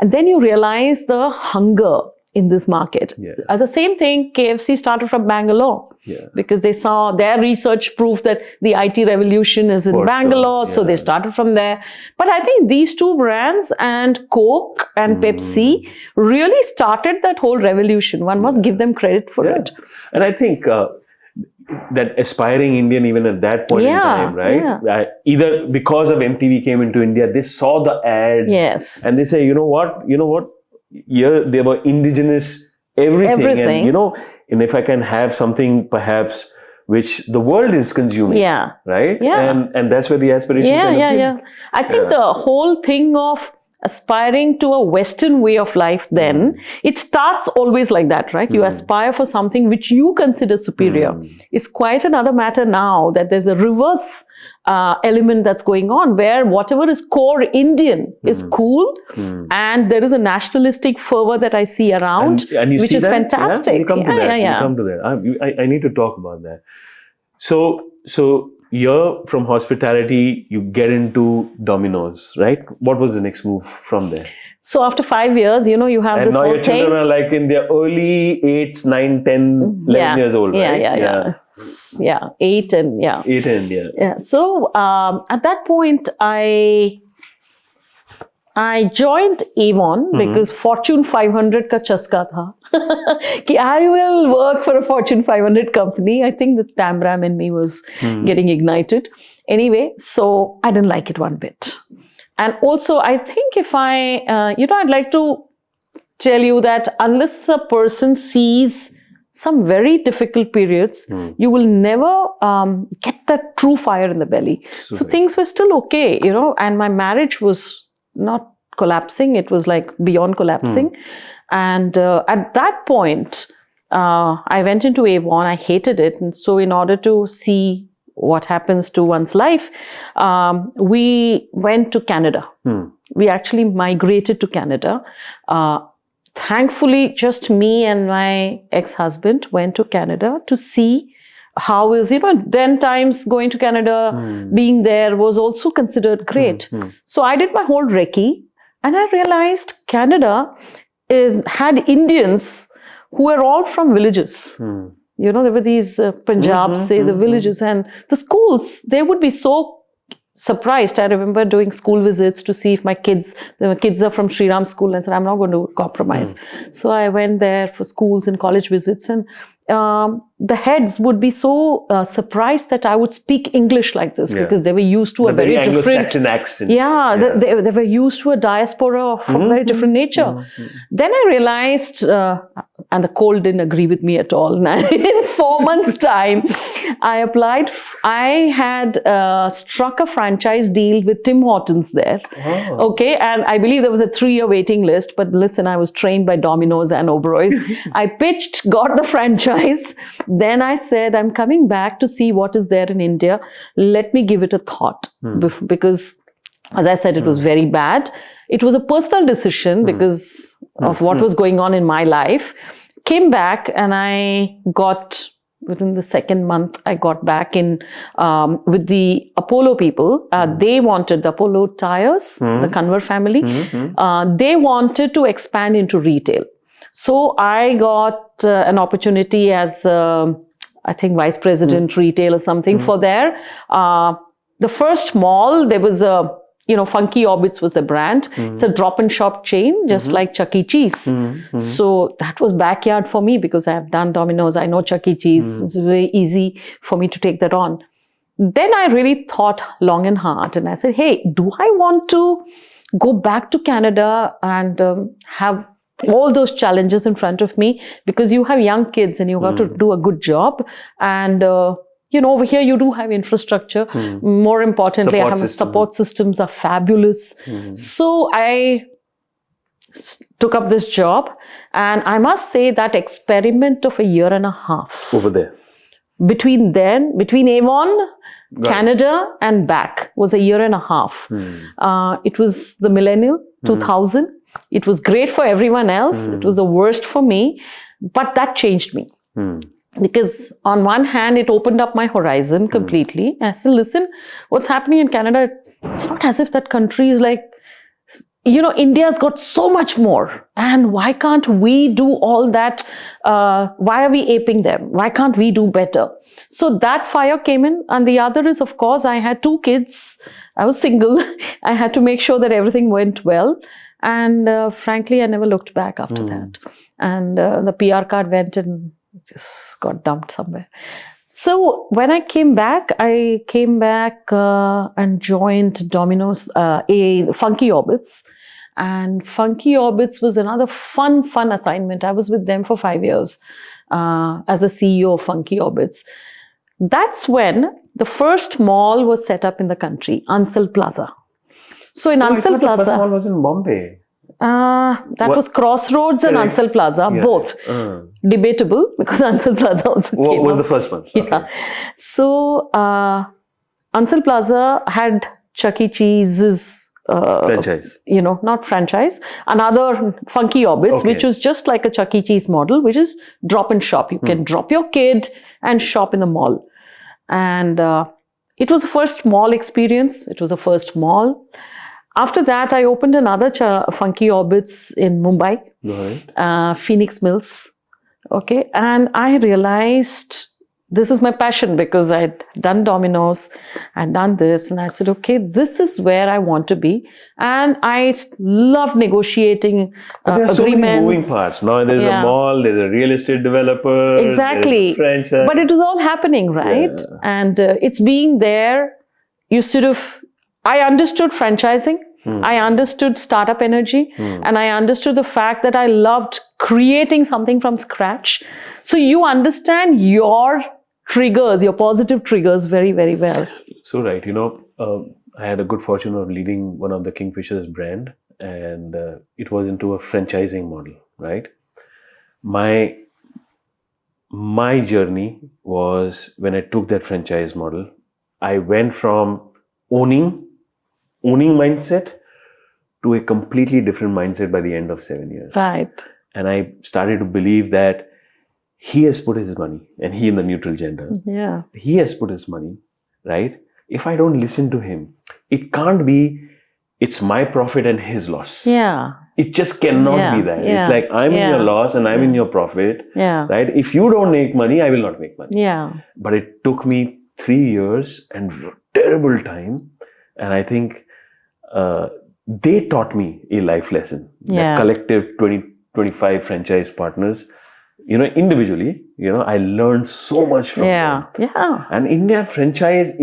[SPEAKER 2] And then you realize the hunger in this market. The same thing, KFC started from Bangalore. Because they saw their research proof that the IT revolution is in Bangalore. So they started from there. But I think these 2 brands and Coke and Pepsi really started that whole revolution. One must give them credit for it.
[SPEAKER 1] And I think that aspiring Indian, even at that point in time, right? Either because of MTV came into India, they saw the ads. And they say, you know what? Here they were indigenous everything. And, and if I can have something perhaps which the world is consuming, right? And that's where the aspiration
[SPEAKER 2] I think the whole thing of aspiring to a Western way of life then, it starts always like that, right? You aspire for something which you consider superior. It's quite another matter now that there's a reverse element that's going on, where whatever is core Indian is cool, and there is a nationalistic fervor that I see around,
[SPEAKER 1] and you
[SPEAKER 2] which
[SPEAKER 1] see
[SPEAKER 2] is
[SPEAKER 1] that?
[SPEAKER 2] fantastic.
[SPEAKER 1] We'll come to that. We'll come to that. I need to talk about that. So you're from hospitality, you get into Domino's, right? What was the next move from there?
[SPEAKER 2] So after 5 years, you know, you have
[SPEAKER 1] And
[SPEAKER 2] this
[SPEAKER 1] now
[SPEAKER 2] whole
[SPEAKER 1] your children
[SPEAKER 2] thing.
[SPEAKER 1] are like in their early 8, 9, 10, 11 years old, right?
[SPEAKER 2] Yeah, 8 and yeah.
[SPEAKER 1] 8 and
[SPEAKER 2] Yeah. So at that point, I joined Avon because Fortune 500 ka chaska tha. Ki I will work for a Fortune 500 company. I think the Tambram in me was getting ignited. Anyway, so I didn't like it one bit. And also, I think if I'd like to tell you that unless a person sees some very difficult periods, you will never get that true fire in the belly. So things were still okay, you know, and my marriage was not collapsing. It was like beyond collapsing. And at that point, I went into Avon. I hated it. And so in order to see what happens to one's life, we went to Canada. We actually migrated to Canada. Thankfully, just me and my ex-husband went to Canada to see how is, then times going to Canada, being there was also considered great. So I did my whole recce, and I realized Canada had Indians who were all from villages. You know, there were these Punjabs, the villages, and the schools, they would be so surprised. I remember doing school visits to see if my kids are from Sri Ram school, and said, I'm not going to compromise. So I went there for schools and college visits, and the heads would be so surprised that I would speak English like this because they were used to a very different
[SPEAKER 1] Anglo-Saxon accent.
[SPEAKER 2] They were used to a diaspora of a very different nature. Then I realized, and the cold didn't agree with me at all. In 4 months' time, I applied. I had struck a franchise deal with Tim Hortons there. Okay, and I believe there was a 3-year waiting list. But listen, I was trained by Domino's and Oberoi's. I pitched, got the franchise. Then I said, I'm coming back to see what is there in India. Let me give it a thought. Because, as I said, it was very bad. It was a personal decision because of what was going on in my life. Came back, and I got, within the second month, I got back in with the Apollo people. They wanted the Apollo tires, the Conver family. They wanted to expand into retail. So I got an opportunity as, I think, vice president retail or something for there. The first mall, there was a, Funky Orbits was the brand. It's a drop-and-shop chain, just like Chuck E. Cheese. So that was backyard for me because I have done Domino's. I know Chuck E. Cheese. It's very easy for me to take that on. Then I really thought long and hard, and I said, hey, do I want to go back to Canada and have all those challenges in front of me? Because you have young kids and you got to do a good job. And over here you do have infrastructure. More importantly, support systems are fabulous. So I took up this job, and I must say that experiment of a year and a half
[SPEAKER 1] over there
[SPEAKER 2] between Avon, Canada, and back was a year and a half. It was the millennial 2000. It was great for everyone else. It was the worst for me, but that changed me. Because on one hand, it opened up my horizon completely. I said, listen, what's happening in Canada, it's not as if that country is like, India's got so much more. And why can't we do all that? Why are we aping them? Why can't we do better? So that fire came in. And the other is, of course, I had 2 kids. I was single. I had to make sure that everything went well. And frankly, I never looked back after that. And the PR card went and just got dumped somewhere. So when I came back and joined Domino's, Funky Orbits. And Funky Orbits was another fun assignment. I was with them for 5 years as a CEO of Funky Orbits. That's when the first mall was set up in the country, Ansel Plaza. So in
[SPEAKER 1] I
[SPEAKER 2] Ansal
[SPEAKER 1] thought the first
[SPEAKER 2] Plaza,
[SPEAKER 1] mall was in Bombay.
[SPEAKER 2] that
[SPEAKER 1] What-
[SPEAKER 2] was Crossroads and
[SPEAKER 1] Correct.
[SPEAKER 2] Ansal Plaza,
[SPEAKER 1] Yeah.
[SPEAKER 2] both. Debatable because Ansal Plaza also
[SPEAKER 1] What
[SPEAKER 2] came
[SPEAKER 1] was
[SPEAKER 2] up.
[SPEAKER 1] the first one?
[SPEAKER 2] Yeah.
[SPEAKER 1] Okay.
[SPEAKER 2] So Ansal Plaza had Chuck E. Cheese's
[SPEAKER 1] Franchise.
[SPEAKER 2] not franchise, another Funky Orbits,
[SPEAKER 1] Okay.
[SPEAKER 2] which was just like a Chuck E. Cheese model, which is drop and shop. You can drop your kid and shop in the mall. And it was the first mall experience. It was the first mall. After that, I opened another Funky Orbits in Mumbai,
[SPEAKER 1] Right.
[SPEAKER 2] Phoenix Mills. Okay. And I realized this is my passion because I had done Domino's, I'd done this, and I said, okay, this is where I want to be. And I loved negotiating
[SPEAKER 1] There are so many
[SPEAKER 2] agreements.
[SPEAKER 1] moving parts. Now there's a mall, there's a real estate developer,
[SPEAKER 2] Exactly.
[SPEAKER 1] there's a franchise.
[SPEAKER 2] But it was all happening, right?
[SPEAKER 1] Yeah.
[SPEAKER 2] And it's being there, you sort of, I understood franchising. I understood startup energy, and I understood the fact that I loved creating something from scratch. So you understand your triggers, your positive triggers very, very well.
[SPEAKER 1] So right, I had a good fortune of leading one of the Kingfisher's brand, and it was into a franchising model, right? My journey was when I took that franchise model, I went from owning mindset to a completely different mindset by the end of 7 years.
[SPEAKER 2] Right.
[SPEAKER 1] And I started to believe that he has put his money, and he in the neutral gender,
[SPEAKER 2] Yeah.
[SPEAKER 1] he has put his money, right? If I don't listen to him, it can't be, it's my profit and his loss.
[SPEAKER 2] Yeah.
[SPEAKER 1] It just cannot be that.
[SPEAKER 2] Yeah.
[SPEAKER 1] It's like, I'm in your loss and I'm in your profit,
[SPEAKER 2] Yeah.
[SPEAKER 1] right? If you don't make money, I will not make money.
[SPEAKER 2] Yeah.
[SPEAKER 1] But it took me 3 years and terrible time. And I think they taught me a life lesson.
[SPEAKER 2] Yeah.
[SPEAKER 1] The collective 25 franchise partners, individually, I learned so much from them.
[SPEAKER 2] Yeah.
[SPEAKER 1] And India franchise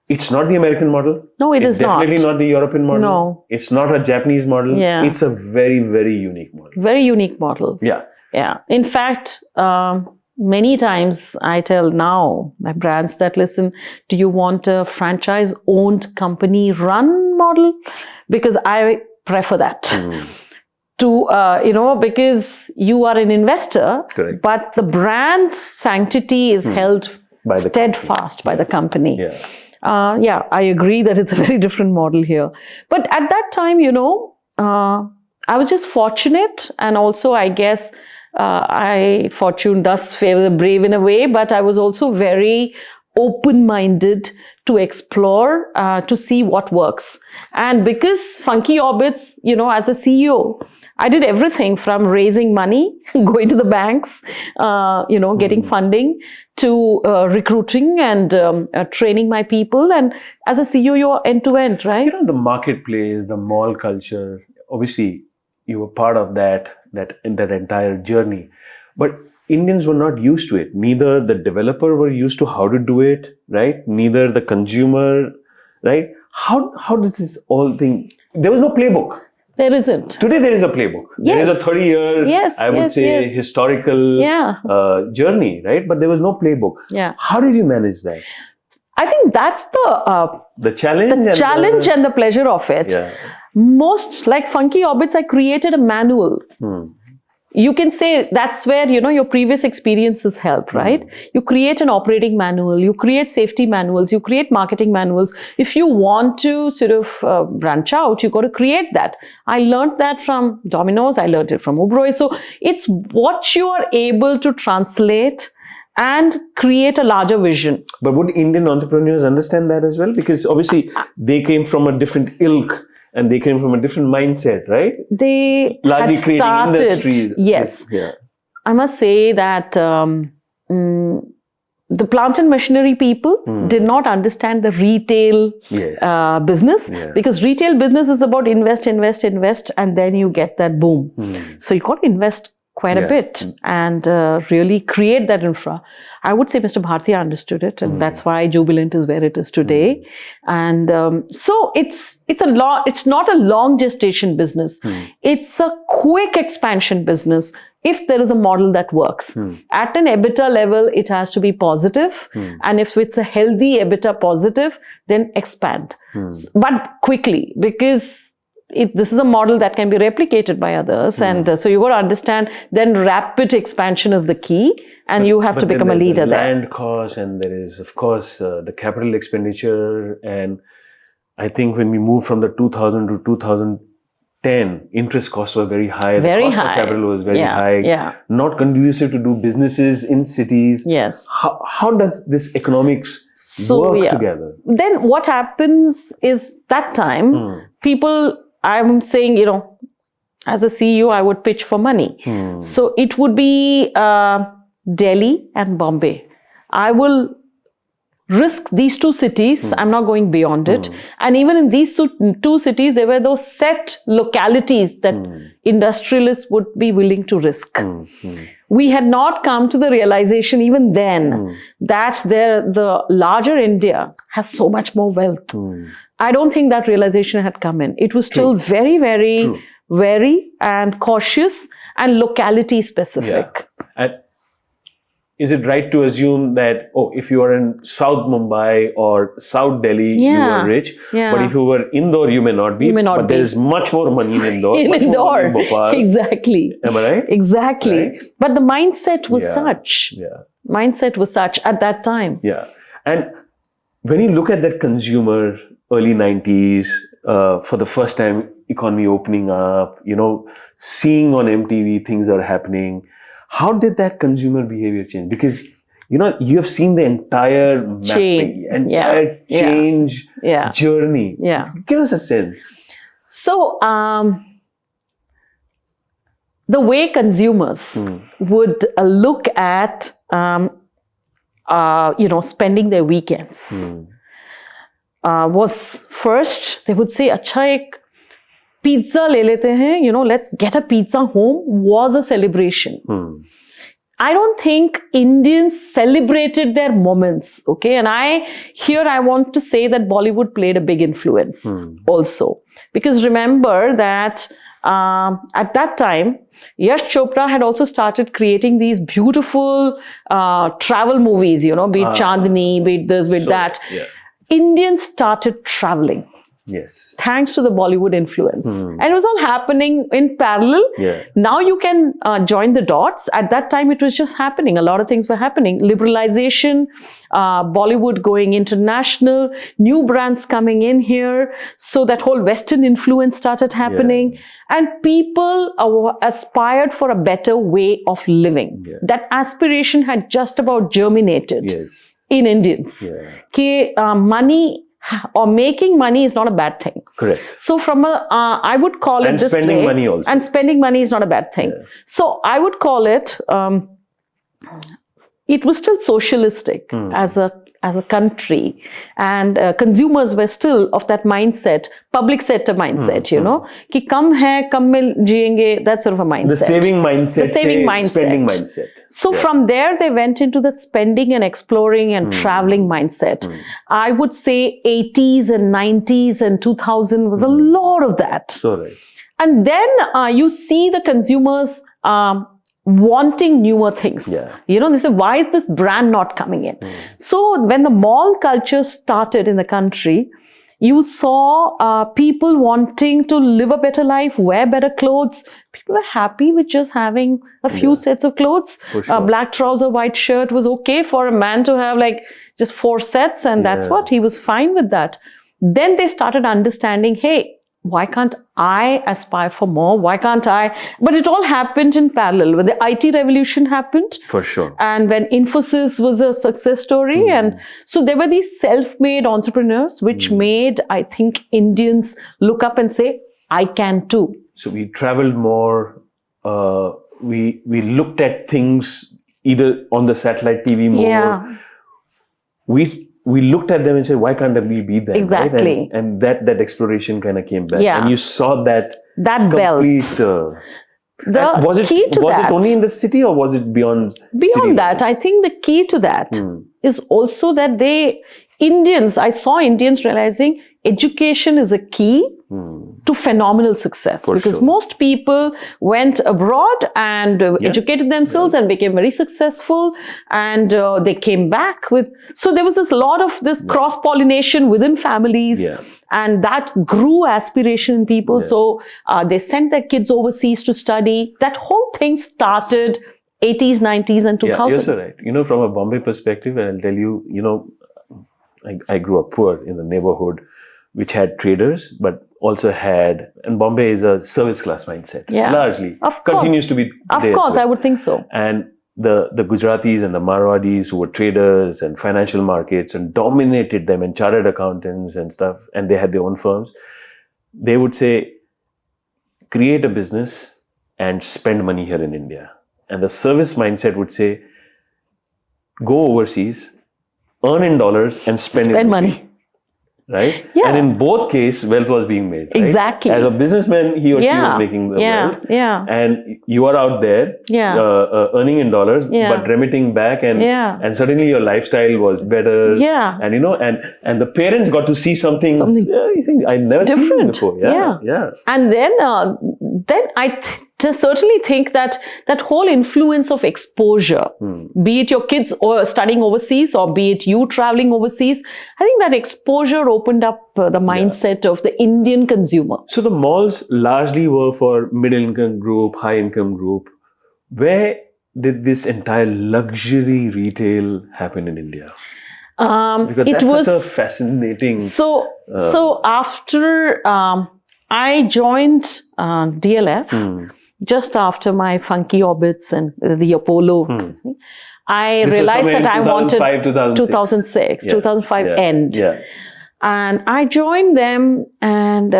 [SPEAKER 1] it's not the American model.
[SPEAKER 2] No,
[SPEAKER 1] it's definitely not the European model.
[SPEAKER 2] No.
[SPEAKER 1] It's not a Japanese model.
[SPEAKER 2] Yeah.
[SPEAKER 1] It's a very, very unique model.
[SPEAKER 2] Very unique model.
[SPEAKER 1] Yeah.
[SPEAKER 2] Yeah. In fact, many times I tell now my brands that listen, do you want a franchise owned company run model? Because I prefer that. To, because you are an investor,
[SPEAKER 1] Correct.
[SPEAKER 2] but the brand sanctity is held
[SPEAKER 1] By the
[SPEAKER 2] steadfast by the company.
[SPEAKER 1] Yeah.
[SPEAKER 2] I agree that it's a very different model here. But at that time, I was just fortunate, and also I guess fortune does favor the brave in a way, but I was also very open-minded to explore, to see what works. And because Funky Orbits, as a CEO, I did everything from raising money, going to the banks, getting funding, to recruiting and training my people. And as a CEO, you're end-to-end, right?
[SPEAKER 1] The marketplace, the mall culture, obviously you were part of that entire journey. But Indians were not used to it. Neither the developer were used to how to do it, right? Neither the consumer, right? How does this all thing? There was no playbook.
[SPEAKER 2] There isn't.
[SPEAKER 1] Today there is a playbook. There is a 30-year, I would say, historical journey, right? But there was no playbook.
[SPEAKER 2] Yeah.
[SPEAKER 1] How did you manage that?
[SPEAKER 2] I think that's the
[SPEAKER 1] challenge,
[SPEAKER 2] and the pleasure of it.
[SPEAKER 1] Yeah.
[SPEAKER 2] Most, like Funky Orbits, I created a manual. You can say that's where, your previous experiences help, right? You create an operating manual, you create safety manuals, you create marketing manuals. If you want to sort of branch out, you got to create that. I learned that from Domino's, I learned it from Oberoi. So it's what you are able to translate and create a larger vision.
[SPEAKER 1] But would Indian entrepreneurs understand that as well? Because obviously they came from a different ilk. And they came from a different mindset, right?
[SPEAKER 2] They
[SPEAKER 1] largely
[SPEAKER 2] had
[SPEAKER 1] creating
[SPEAKER 2] started,
[SPEAKER 1] industries.
[SPEAKER 2] Yes.
[SPEAKER 1] Yeah.
[SPEAKER 2] I must say that the plant and machinery people did not understand the retail business, because retail business is about invest, and then you get that boom. So you got to invest quite a bit and really create that infra. I would say Mr. Bhartiya understood it, and that's why Jubilant is where it is today. And so it's not a long gestation business. It's a quick expansion business if there is a model that works. At an EBITDA level, it has to be positive. And if it's a healthy EBITDA positive, then expand. But quickly, because this is a model that can be replicated by others. And so you got to understand, then rapid expansion is the key. And you have to become a leader there.
[SPEAKER 1] Land cost, and there is, of course, the capital expenditure. And I think when we moved from the 2000 to 2010, interest costs were very high.
[SPEAKER 2] Very
[SPEAKER 1] the cost
[SPEAKER 2] high.
[SPEAKER 1] of capital was very high.
[SPEAKER 2] Yeah.
[SPEAKER 1] Not conducive to do businesses in cities.
[SPEAKER 2] Yes.
[SPEAKER 1] How does this economics work together?
[SPEAKER 2] Then what happens is that time, people, I'm saying, you know, as a CEO, I would pitch for money. So it would be Delhi and Bombay. I will risk these two cities. I'm not going beyond it. And even in these two cities, there were those set localities that industrialists would be willing to risk. We had not come to the realization even then that the larger India has so much more wealth. I don't think that realization had come in. It was still very, very wary and cautious and locality specific.
[SPEAKER 1] And is it right to assume that, if you are in South Mumbai or South Delhi, you are rich, but if you were Indore, you may not be. But there is much more money in Indore.
[SPEAKER 2] In
[SPEAKER 1] much
[SPEAKER 2] Indore,
[SPEAKER 1] more money in Bhopal.
[SPEAKER 2] Exactly.
[SPEAKER 1] Am I right?
[SPEAKER 2] Exactly.
[SPEAKER 1] Right?
[SPEAKER 2] But the mindset was such. Mindset was such at that time.
[SPEAKER 1] Yeah. And when you look at that consumer, early 90s, for the first time, economy opening up, you know, seeing on MTV things are happening. How did that consumer behavior change? Because, you know, you have seen the entire mapping, entire change journey.
[SPEAKER 2] Yeah.
[SPEAKER 1] Give us a sense.
[SPEAKER 2] So, the way consumers would look at, spending their weekends was first, they would say, अच्छा एक pizza ले लेते हैं, you know, let's get a pizza home was a celebration. I don't think Indians celebrated their moments, okay? And I want to say that Bollywood played a big influence also. Because remember that at that time, Yash Chopra had also started creating these beautiful travel movies, you know, be it Chandni, be it this, be it that.
[SPEAKER 1] Yeah.
[SPEAKER 2] Indians started traveling.
[SPEAKER 1] Yes.
[SPEAKER 2] Thanks to the Bollywood influence. And it was all happening in parallel.
[SPEAKER 1] Yeah.
[SPEAKER 2] Now you can join the dots. At that time, it was just happening. A lot of things were happening. Liberalization, Bollywood going international, new brands coming in here. So that whole Western influence started happening. And people aspired for a better way of living. That aspiration had just about germinated in Indians. Ke, money or making money is not a bad thing.
[SPEAKER 1] Correct.
[SPEAKER 2] So from I would call it this way. And
[SPEAKER 1] spending money also.
[SPEAKER 2] And spending money is not a bad thing. So I would call it, it was still socialistic as a country. And consumers were still of that mindset, public sector mindset, you know. Ki kam hai, kam mein jiyenge, that sort of a mindset.
[SPEAKER 1] The saving mindset.
[SPEAKER 2] The saving mindset.
[SPEAKER 1] Spending mindset.
[SPEAKER 2] So from there, they went into that spending and exploring and traveling mindset. I would say 80s and 90s and 2000 was a lot of that.
[SPEAKER 1] So right.
[SPEAKER 2] And then you see the consumers wanting newer things. You know, they say, why is this brand not coming in? So when the mall culture started in the country, you saw people wanting to live a better life, wear better clothes. People were happy with just having a few sets of clothes.
[SPEAKER 1] Sure.
[SPEAKER 2] Black trouser, white shirt was okay for a man to have like just 4 sets, and that's what he was fine with that. Then they started understanding, hey, why can't I aspire for more? Why can't I? But it all happened in parallel. When the IT revolution happened.
[SPEAKER 1] For sure.
[SPEAKER 2] And when Infosys was a success story. And so there were these self-made entrepreneurs, which made, I think, Indians look up and say, I can too.
[SPEAKER 1] So we traveled more. We looked at things either on the satellite TV more. We looked at them and said, why can't we be there?
[SPEAKER 2] Exactly.
[SPEAKER 1] Right? And that exploration kind of came back.
[SPEAKER 2] Yeah.
[SPEAKER 1] And you saw that
[SPEAKER 2] complete
[SPEAKER 1] belt.
[SPEAKER 2] The
[SPEAKER 1] was it
[SPEAKER 2] key to
[SPEAKER 1] was
[SPEAKER 2] that,
[SPEAKER 1] it only in the city or was it beyond?
[SPEAKER 2] beyond that, I think the key to that is also that I saw Indians realizing education is a key to phenomenal success, because
[SPEAKER 1] sure.
[SPEAKER 2] most people went abroad and educated themselves and became very successful, and they came back with, so there was this lot of this cross-pollination within families, and that grew aspiration in people. So they sent their kids overseas to study. That whole thing started 80s, 90s and 2000.
[SPEAKER 1] Yeah, you're so right. You know, from a Bombay perspective, I'll tell you, I grew up poor in the neighborhood which had traders, but also had, and Bombay is a service class mindset, largely.
[SPEAKER 2] Of
[SPEAKER 1] continues
[SPEAKER 2] course.
[SPEAKER 1] to be
[SPEAKER 2] Of
[SPEAKER 1] there,
[SPEAKER 2] course,
[SPEAKER 1] so.
[SPEAKER 2] I would think so.
[SPEAKER 1] And the Gujaratis and the Marwadis who were traders and financial markets and dominated them, and chartered accountants and stuff, and they had their own firms, they would say, create a business and spend money here in India. And the service mindset would say, go overseas, earn in dollars and spend in
[SPEAKER 2] money.
[SPEAKER 1] Right?
[SPEAKER 2] Yeah.
[SPEAKER 1] And in both cases, wealth was being made. Right?
[SPEAKER 2] Exactly.
[SPEAKER 1] As a businessman, he or she was making the wealth.
[SPEAKER 2] Yeah.
[SPEAKER 1] And you are out there earning in dollars, but remitting back, and suddenly your lifestyle was better.
[SPEAKER 2] Yeah.
[SPEAKER 1] And and the parents got to see something you think I never seen before. Yeah.
[SPEAKER 2] And then I just certainly think that whole influence of exposure, be it your kids or studying overseas or be it you traveling overseas, I think that exposure opened up the mindset of the Indian consumer.
[SPEAKER 1] So the malls largely were for middle income group, high income group. Where did this entire luxury retail happen in India? Because that's such a fascinating.
[SPEAKER 2] So after I joined DLF, just after my funky orbits and the Apollo, I realized that I wanted 2005 end. Yeah. And I joined them, and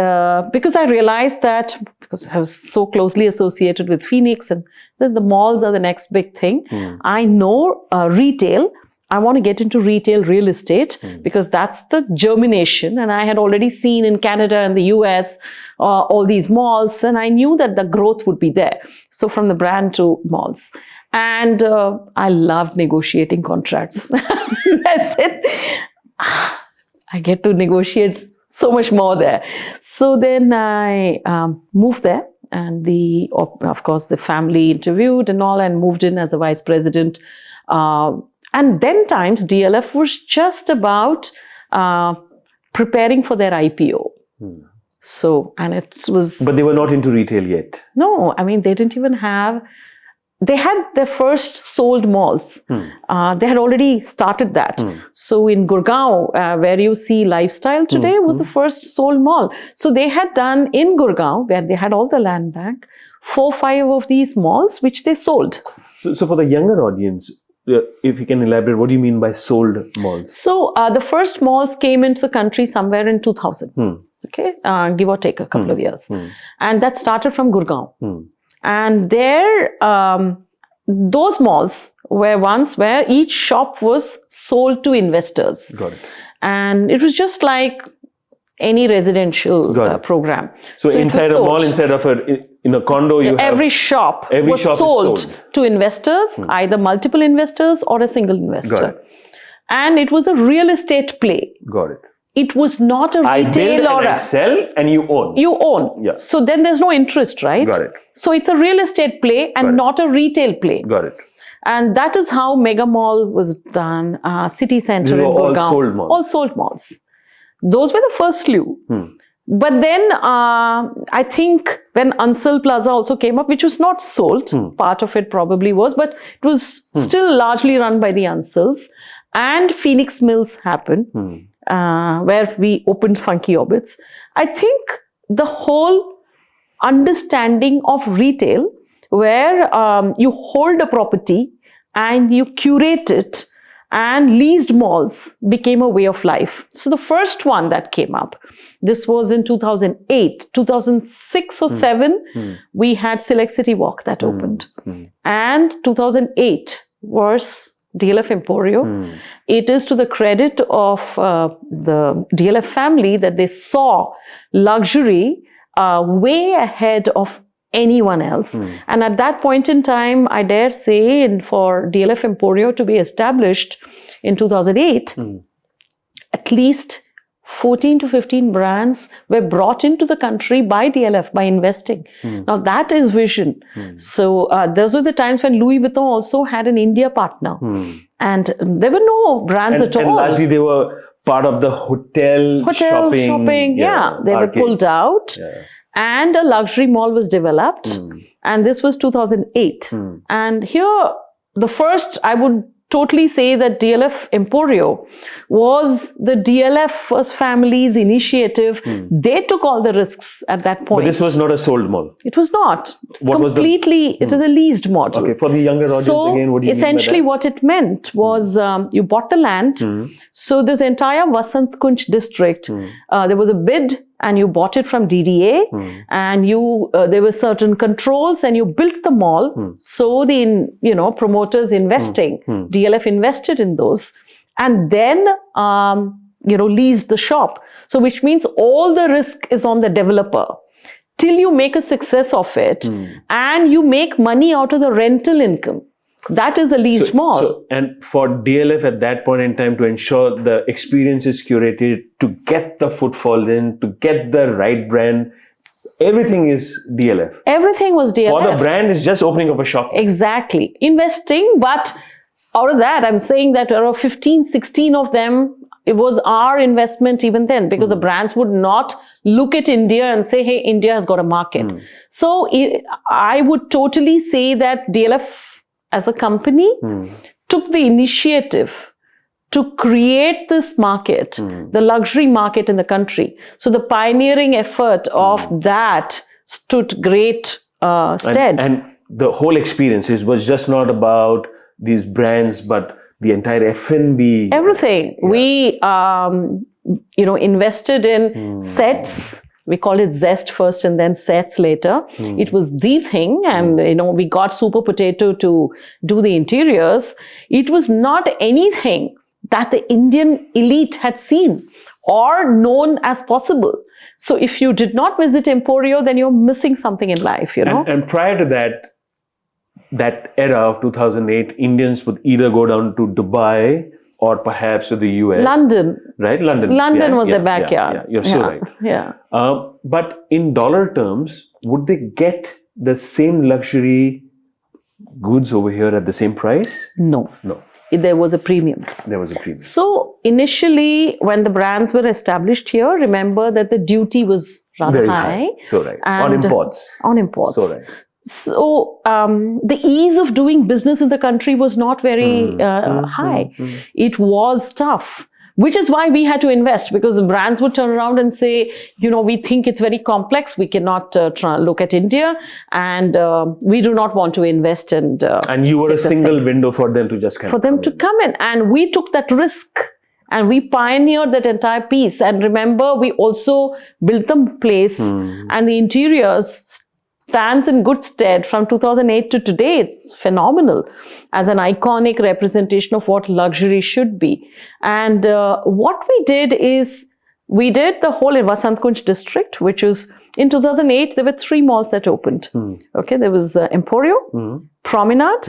[SPEAKER 2] because I realized that, because I was so closely associated with Phoenix, and then the malls are the next big thing. I know retail. I want to get into retail real estate because that's the germination. And I had already seen in Canada and the US all these malls, and I knew that the growth would be there. So from the brand to malls. And I loved negotiating contracts. I said, I get to negotiate so much more there. So then I moved there, and of course the family interviewed and all, and moved in as a vice president. And then times DLF was just about preparing for their IPO. So, and it was...
[SPEAKER 1] But they were not into retail yet.
[SPEAKER 2] No, I mean, they didn't even have... They had their first sold malls. They had already started that. So in Gurgaon, where you see Lifestyle today, was the first sold mall. So they had done in Gurgaon, where they had all the land bank, 4 or 5 of these malls, which they sold.
[SPEAKER 1] So for the younger audience, if you can elaborate, what do you mean by sold malls?
[SPEAKER 2] So the first malls came into the country somewhere in 2000, okay, give or take a couple of years. And that started from Gurgaon. And there, those malls were ones where each shop was sold to investors.
[SPEAKER 1] Got it.
[SPEAKER 2] And it was just like any residential program.
[SPEAKER 1] So inside a mall, instead of in a condo, you
[SPEAKER 2] every shop was sold to investors, either multiple investors or a single investor.
[SPEAKER 1] Got it.
[SPEAKER 2] And it was a real estate play.
[SPEAKER 1] Got it.
[SPEAKER 2] It was not a
[SPEAKER 1] I
[SPEAKER 2] retail
[SPEAKER 1] build and I sell, and you own.
[SPEAKER 2] You own.
[SPEAKER 1] Yeah.
[SPEAKER 2] So then there's no interest, right?
[SPEAKER 1] Got it.
[SPEAKER 2] So it's a real estate play and not a retail play.
[SPEAKER 1] Got it.
[SPEAKER 2] And that is how Mega Mall was done. City Center in Gurgaon.
[SPEAKER 1] All sold malls.
[SPEAKER 2] All sold malls. Those were the first slew. But then I think when Ansal Plaza also came up, which was not sold, part of it probably was, but it was still largely run by the Ansals. And Phoenix Mills happened, where we opened Funky Orbits. I think the whole understanding of retail, where you hold a property and you curate it, and leased malls became a way of life. So the first one that came up, this was in 2008, 2006 or 7, we had Select City Walk that opened. And 2008 was DLF Emporio. It is to the credit of the DLF family that they saw luxury way ahead of anyone else. And at that point in time, I dare say, for DLF Emporio to be established in 2008, at least 14 to 15 brands were brought into the country by DLF, by investing. Now that is vision. So those were the times when Louis Vuitton also had an India partner. And there were no brands at all.
[SPEAKER 1] And largely they were part of the hotel shopping.
[SPEAKER 2] Yeah, they
[SPEAKER 1] arcades.
[SPEAKER 2] were pulled out. Yeah. And a luxury mall was developed. And this was 2008. And here, the first, I would totally say that DLF Emporio was the DLF first family's initiative. They took all the risks at that point.
[SPEAKER 1] But this was not a sold mall.
[SPEAKER 2] It was not. It is a leased model.
[SPEAKER 1] Okay, for the younger audience again, what do you
[SPEAKER 2] essentially
[SPEAKER 1] mean by that?
[SPEAKER 2] What it meant was you bought the land. So this entire Vasant Kunj district, there was a bid and you bought it from DDA and there were certain controls and you built the mall. So the promoters investing, DLF invested in those and then leased the shop. So which means all the risk is on the developer till you make a success of it and you make money out of the rental income. That is a leased mall.
[SPEAKER 1] And for DLF at that point in time to ensure the experience is curated, to get the footfall in, to get the right brand, everything is DLF.
[SPEAKER 2] Everything was DLF.
[SPEAKER 1] For the brand, it's just opening up a shop.
[SPEAKER 2] Exactly. Investing, but out of that, I'm saying that around 15, 16 of them, it was our investment even then, because the brands would not look at India and say, hey, India has got a market. So I would totally say that DLF as a company took the initiative to create this market, the luxury market in the country. So the pioneering effort of that stood great stead.
[SPEAKER 1] And the whole experience was just not about these brands, but the entire F&B.
[SPEAKER 2] Everything. We, invested in sets. We call it Zest first and then Sets later. It was the thing, and we got Super Potato to do the interiors. It was not anything that the Indian elite had seen or known as possible. So if you did not visit Emporio, then you're missing something in life,
[SPEAKER 1] And prior to that era of 2008, Indians would either go down to Dubai or perhaps to the US.
[SPEAKER 2] London.
[SPEAKER 1] Right? London
[SPEAKER 2] was their backyard.
[SPEAKER 1] Yeah. You're so right.
[SPEAKER 2] Yeah.
[SPEAKER 1] But in dollar terms, would they get the same luxury goods over here at the same price?
[SPEAKER 2] No. There was a premium. So initially, when the brands were established here, remember that the duty was rather
[SPEAKER 1] very
[SPEAKER 2] high.
[SPEAKER 1] So right. On imports.
[SPEAKER 2] So right. So the ease of doing business in the country was not very high. It was tough, which is why we had to invest, because the brands would turn around and say, we think it's very complex. We cannot look at India, and we do not want to invest. And
[SPEAKER 1] you were a single window for them to just come
[SPEAKER 2] in. And we took that risk. And we pioneered that entire piece. And remember, we also built the place and the interiors stands in good stead from 2008 to today. It's phenomenal as an iconic representation of what luxury should be. And what we did is, we did the whole Vasant Kunj district, which is, in 2008, there were 3 malls that opened. Okay, there was Emporio, Promenade,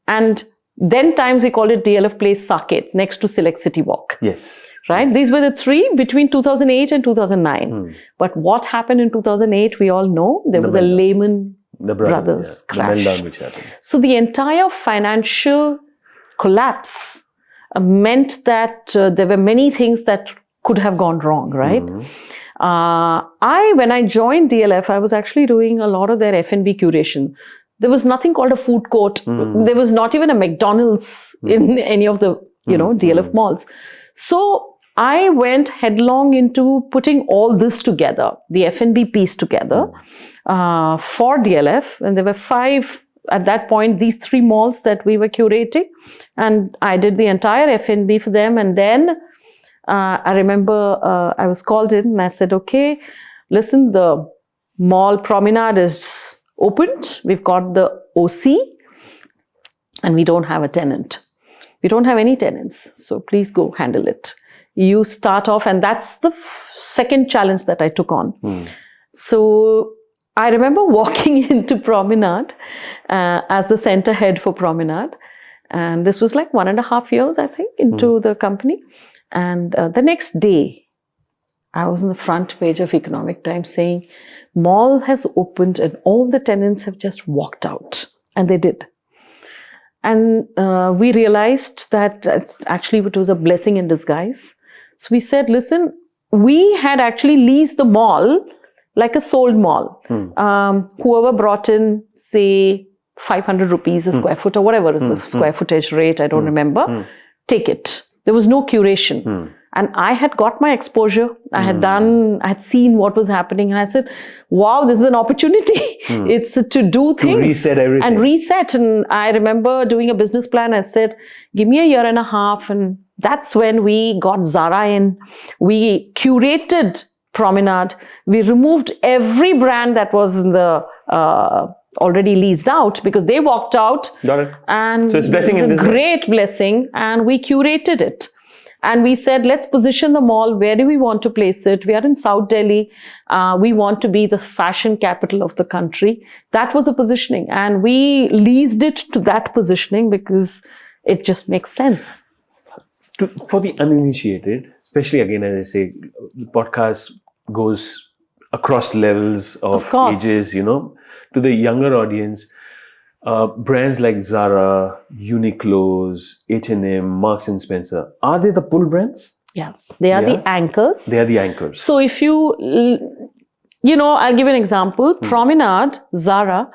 [SPEAKER 2] and then times we called it DLF Place Saket, next to Select City Walk.
[SPEAKER 1] Yes.
[SPEAKER 2] Right? Yes. These were the 3 between 2008 and 2009. But what happened in 2008, we all know. There was a Lehman Brothers crash.
[SPEAKER 1] The meltdown which happened.
[SPEAKER 2] So the entire financial collapse meant that there were many things that could have gone wrong, right? When I joined DLF, I was actually doing a lot of their F&B curation. There was nothing called a food court. There was not even a McDonald's in any of the, DLF malls. So I went headlong into putting all this together, the F&B piece together for DLF. And there were 5, at that point, these 3 malls that we were curating. And I did the entire F&B for them. And then I remember I was called in and I said, okay, listen, the mall Promenade is opened. We've got the OC and we don't have a tenant. We don't have any tenants. So please go handle it. You start off, and that's the second challenge that I took on. So I remember walking into Promenade as the center head for Promenade. And this was like 1.5 years, I think, into the company. And the next day, I was on the front page of Economic Times saying, mall has opened and all the tenants have just walked out. And they did. And we realized that actually it was a blessing in disguise. So we said, listen, we had actually leased the mall like a sold mall. Whoever brought in, say, 500 rupees a square foot or whatever is the square footage rate, I don't remember, take it. There was no curation. And I had got my exposure. I had seen what was happening. And I said, wow, this is an opportunity. It's to do things.
[SPEAKER 1] To reset everything.
[SPEAKER 2] And reset. And I remember doing a business plan. I said, give me 1.5 years. And that's when we got Zara in. We curated Promenade. We removed every brand that was in the already leased out because they walked out.
[SPEAKER 1] Got it.
[SPEAKER 2] And
[SPEAKER 1] so it's blessing in this
[SPEAKER 2] great blessing. And we curated it. And we said, let's position the mall. Where do we want to place it? We are in South Delhi. We want to be the fashion capital of the country. That was a positioning. And we leased it to that positioning because it just makes sense.
[SPEAKER 1] For the uninitiated, especially again, as I say, the podcast goes across levels of ages, you know, to the younger audience. Brands like Zara, Uniqlo's, H&M, Marks and Spencer, are they the pull brands?
[SPEAKER 2] Yeah, they are the anchors.
[SPEAKER 1] They are the anchors.
[SPEAKER 2] So if you know, I'll give you an example. Promenade, Zara,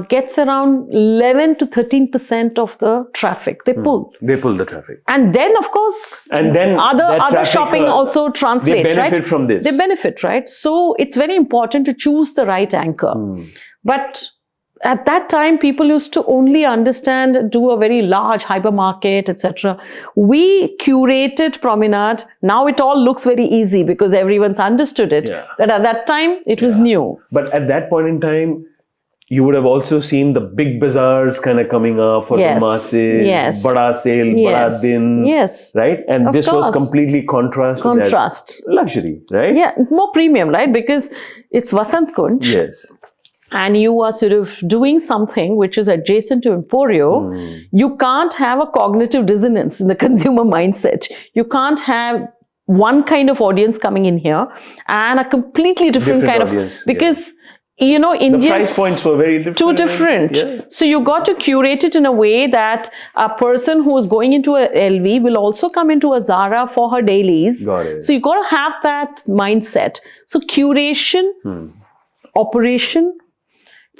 [SPEAKER 2] gets around 11 to 13% of the traffic. They pull.
[SPEAKER 1] They pull the traffic.
[SPEAKER 2] And then, of course, other traffic, shopping also translates,
[SPEAKER 1] they benefit
[SPEAKER 2] right?
[SPEAKER 1] from this.
[SPEAKER 2] They benefit, right? So it's very important to choose the right anchor. But at that time, people used to only understand, do a very large hypermarket, etc. We curated Promenade. Now it all looks very easy because everyone's understood it. Yeah. But at that time, it was new.
[SPEAKER 1] But at that point in time, you would have also seen the big bazaars kind of coming up for the masses, bada sale, bada din, right? And this was completely contrast to that luxury, right?
[SPEAKER 2] Yeah, more premium, right? Because it's Vasant Kunj.
[SPEAKER 1] Yes.
[SPEAKER 2] And you are sort of doing something which is adjacent to Emporio, you can't have a cognitive dissonance in the consumer mindset. You can't have one kind of audience coming in here and a completely different kind audience, of... Because, you know, Indians...
[SPEAKER 1] The price points were very different.
[SPEAKER 2] Too different. Yeah. So you got to curate it in a way that a person who is going into a LV will also come into a Zara for her dailies.
[SPEAKER 1] Got it.
[SPEAKER 2] So you got to have that mindset. So curation, operation,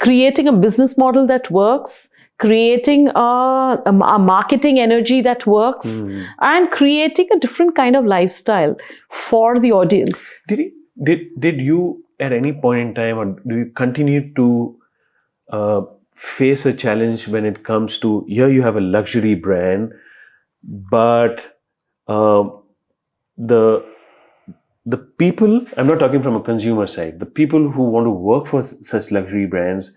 [SPEAKER 2] creating a business model that works, creating a marketing energy that works, and creating a different kind of lifestyle for the audience.
[SPEAKER 1] Did you at any point in time, or do you continue to face a challenge when it comes to, here you have a luxury brand, but the people, I'm not talking from a consumer side, the people who want to work for such luxury brands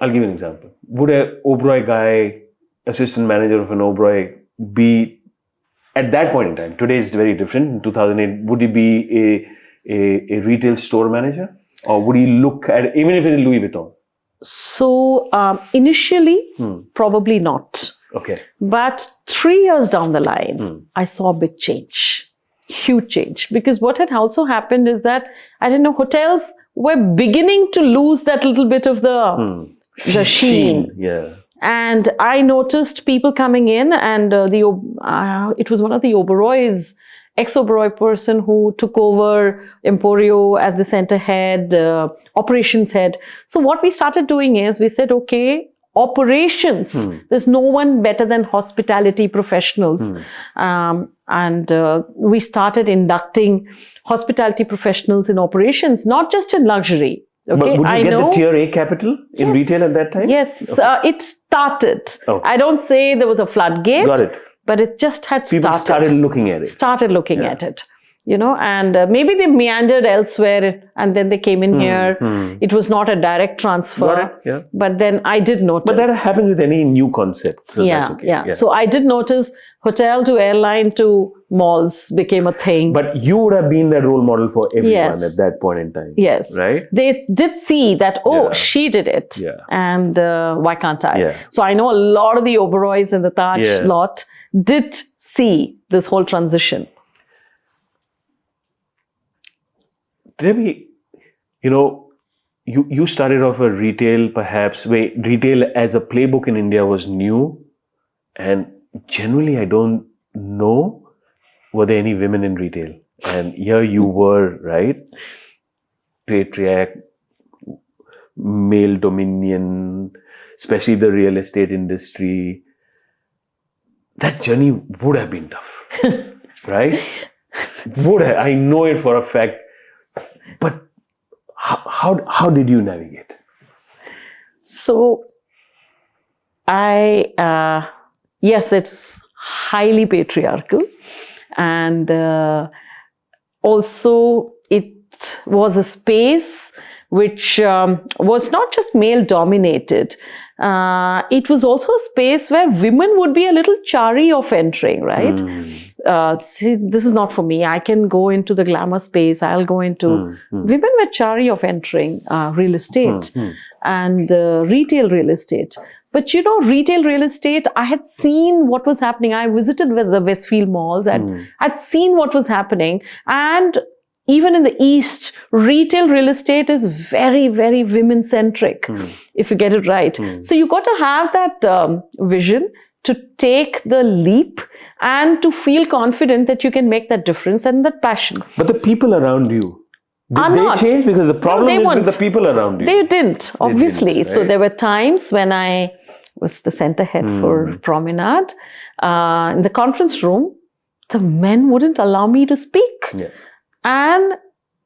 [SPEAKER 1] I'll give you an example. Would a Oberoi guy, assistant manager of an Oberoi, be, at that point in time, today is very different, in 2008, would he be a retail store manager? Or would he look at, even if it's Louis Vuitton?
[SPEAKER 2] So, initially, probably not.
[SPEAKER 1] Okay.
[SPEAKER 2] But 3 years down the line, I saw a big change. Huge change. Because what had also happened is that, I don't know, hotels were beginning to lose that little bit of the sheen.
[SPEAKER 1] Yeah.
[SPEAKER 2] And I noticed people coming in, and it was one of the Oberoi's, ex-Oberoi person who took over Emporio as the center head, operations head. So what we started doing is, we said, okay, operations, there's no one better than hospitality professionals. And we started inducting hospitality professionals in operations, not just in luxury. Okay,
[SPEAKER 1] but would you get the tier A capital in retail at that time?
[SPEAKER 2] Yes,
[SPEAKER 1] okay.
[SPEAKER 2] It started.
[SPEAKER 1] Okay.
[SPEAKER 2] I don't say there was a floodgate.
[SPEAKER 1] Got it.
[SPEAKER 2] But it just had
[SPEAKER 1] People started looking at it.
[SPEAKER 2] Started looking at it. and maybe they meandered elsewhere and then they came in here. It was not a direct transfer.
[SPEAKER 1] Got it, yeah.
[SPEAKER 2] But then I did notice.
[SPEAKER 1] But that happens with any new concept. So that's okay.
[SPEAKER 2] Yeah. So I did notice hotel to airline to malls became a thing.
[SPEAKER 1] But you would have been that role model for everyone
[SPEAKER 2] Yes.
[SPEAKER 1] at that point in time.
[SPEAKER 2] Yes.
[SPEAKER 1] Right?
[SPEAKER 2] They did see that,
[SPEAKER 1] Yeah.
[SPEAKER 2] she did it.
[SPEAKER 1] Yeah.
[SPEAKER 2] And why can't I?
[SPEAKER 1] Yeah.
[SPEAKER 2] So I know a lot of the Oberois in the Taj
[SPEAKER 1] Yeah.
[SPEAKER 2] lot did see this whole transition.
[SPEAKER 1] Debbie, you started off a retail perhaps, where retail as a playbook in India was new. And generally, I don't know, were there any women in retail? And here you were, right? Patriarch, male dominion, especially the real estate industry. That journey would have been tough, right? I know it for a fact. But how did you navigate?
[SPEAKER 2] So yes, it's highly patriarchal. And also it was a space which was not just male dominated. It was also a space where women would be a little chary of entering, right? See, this is not for me. I can go into the glamour space. I'll go into... Women were chary of entering real estate and retail real estate. But retail real estate, I had seen what was happening. I visited with the Westfield malls and I'd seen what was happening. And even in the East, retail real estate is very, very women-centric, if you get it right. So you got to have that vision to take the leap and to feel confident that you can make that difference and that passion.
[SPEAKER 1] But the people around you, did they change? Because the problem is with the people around you.
[SPEAKER 2] They didn't, obviously.
[SPEAKER 1] They didn't, right?
[SPEAKER 2] So there were times when I was the center head for Promenade. In the conference room, the men wouldn't allow me to speak.
[SPEAKER 1] Yeah.
[SPEAKER 2] And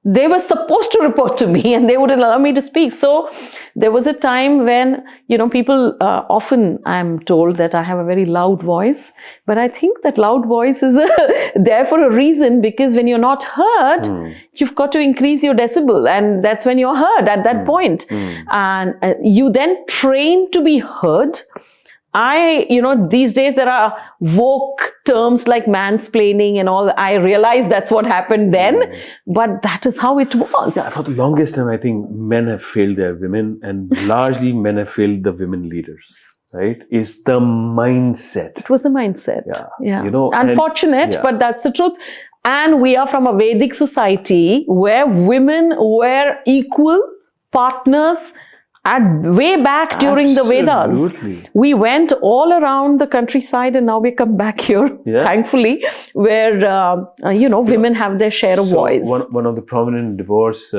[SPEAKER 2] they were supposed to report to me and they wouldn't allow me to speak. So there was a time when, people, often I'm told that I have a very loud voice, but I think that loud voice is there for a reason, because when you're not heard, you've got to increase your decibel, and that's when you're heard at that point. And you then train to be heard. These days there are woke terms like mansplaining and all. I realize that's what happened then, but that is how it was.
[SPEAKER 1] Yeah, for the longest time, I think men have failed their women, and largely men have failed the women leaders, right? It's the mindset.
[SPEAKER 2] It was the mindset. Yeah. Unfortunate,
[SPEAKER 1] and
[SPEAKER 2] but that's the truth. And we are from a Vedic society where women were equal partners way back during the Vedas. We went all around the countryside and now we come back here, thankfully, where, women have their share of voice.
[SPEAKER 1] One of the prominent divorce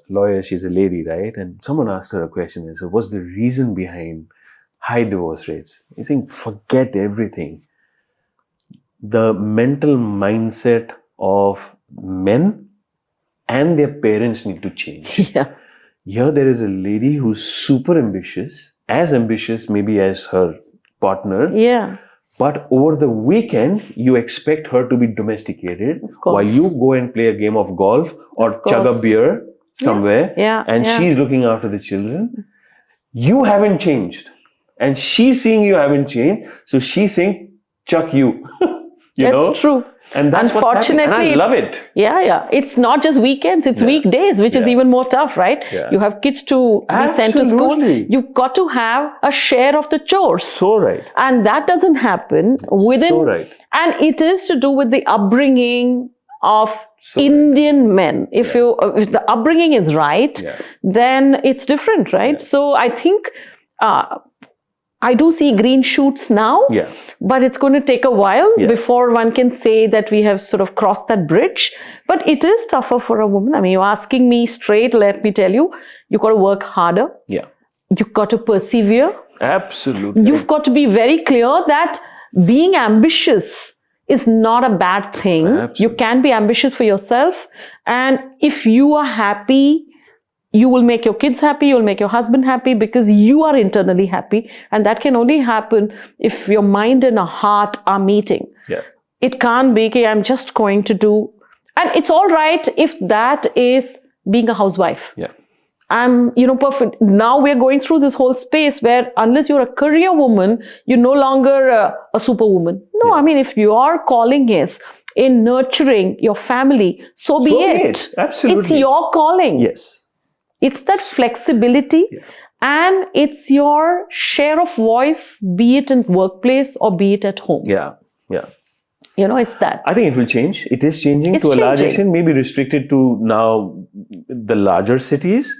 [SPEAKER 1] lawyers, she's a lady, right? And someone asked her a question. So what's the reason behind high divorce rates? He's saying, forget everything. The mental mindset of men and their parents need to change.
[SPEAKER 2] Yeah.
[SPEAKER 1] Here there is a lady who's super ambitious maybe as her partner.
[SPEAKER 2] Yeah.
[SPEAKER 1] But over the weekend, you expect her to be domesticated while you go and play a game of golf or chug a beer somewhere. And she's looking after the children. You haven't changed. And she's seeing you haven't changed. So she's saying, chuck you.
[SPEAKER 2] That's true.
[SPEAKER 1] And that's
[SPEAKER 2] unfortunately,
[SPEAKER 1] and I love it.
[SPEAKER 2] Yeah. It's not just weekends, it's weekdays, which is even more tough, right?
[SPEAKER 1] Yeah.
[SPEAKER 2] You have kids to be sent to school. You've got to have a share of the chores.
[SPEAKER 1] So right.
[SPEAKER 2] And that doesn't happen within.
[SPEAKER 1] So right.
[SPEAKER 2] And it is to do with the upbringing of Indian men. If the upbringing is right, then it's different, right?
[SPEAKER 1] Yeah.
[SPEAKER 2] So I think I do see green shoots now, but it's going to take a while before one can say that we have sort of crossed that bridge. But it is tougher for a woman. I mean, you're asking me straight, let me tell you, you've got to work harder.
[SPEAKER 1] Yeah.
[SPEAKER 2] You've got to persevere.
[SPEAKER 1] Absolutely.
[SPEAKER 2] You've got to be very clear that being ambitious is not a bad thing.
[SPEAKER 1] Absolutely.
[SPEAKER 2] You can be ambitious for yourself. And if you are happy, you will make your kids happy, you'll make your husband happy because you are internally happy. And that can only happen if your mind and your heart are meeting.
[SPEAKER 1] Yeah.
[SPEAKER 2] It can't be, okay, I'm just going to do. And it's all right if that is being a housewife.
[SPEAKER 1] Yeah.
[SPEAKER 2] I'm, perfect. Now we're going through this whole space where unless you're a career woman, you're no longer a superwoman. No, I mean, if your calling is in nurturing your family, so be it.
[SPEAKER 1] Absolutely.
[SPEAKER 2] It's your calling.
[SPEAKER 1] Yes.
[SPEAKER 2] It's that flexibility and it's your share of voice, be it in workplace or be it at home.
[SPEAKER 1] Yeah. Yeah.
[SPEAKER 2] It's that.
[SPEAKER 1] I think it will change. It is changing to a large extent, maybe restricted to now the larger cities.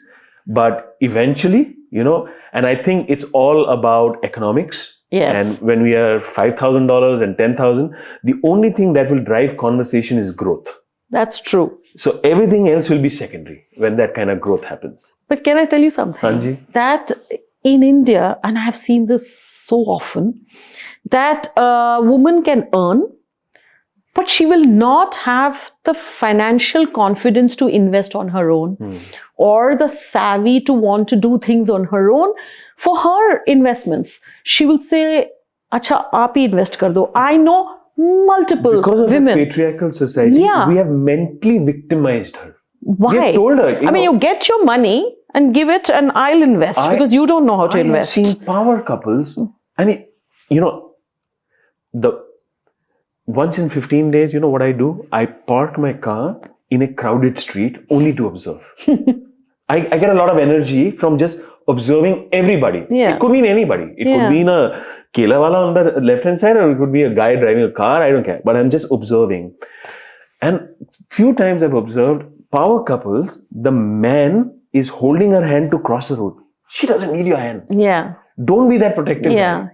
[SPEAKER 1] But eventually, and I think it's all about economics.
[SPEAKER 2] Yes.
[SPEAKER 1] And when we are $5,000 and $10,000, the only thing that will drive conversation is growth.
[SPEAKER 2] That's true.
[SPEAKER 1] So everything else will be secondary when that kind of growth happens.
[SPEAKER 2] But can I tell you something?
[SPEAKER 1] Hanji?
[SPEAKER 2] That in India, and I have seen this so often, that a woman can earn, but she will not have the financial confidence to invest on her own or the savvy to want to do things on her own. For her investments, she will say, Acha, aap hi invest kar do. I know multiple
[SPEAKER 1] because of
[SPEAKER 2] women.
[SPEAKER 1] the patriarchal society, we have mentally victimized her.
[SPEAKER 2] Why?
[SPEAKER 1] We have told her.
[SPEAKER 2] You get your money and give it and I'll invest because you don't know how to invest.
[SPEAKER 1] I have seen power couples, and once in 15 days, you know what I do? I park my car in a crowded street only to observe. I get a lot of energy from just observing everybody.
[SPEAKER 2] Yeah.
[SPEAKER 1] It could mean anybody. It could mean a kela wala on the left-hand side, or it could be a guy driving a car. I don't care. But I'm just observing. And few times I've observed power couples, the man is holding her hand to cross the road. She doesn't need your hand.
[SPEAKER 2] Yeah.
[SPEAKER 1] Don't be that protective.
[SPEAKER 2] Yeah.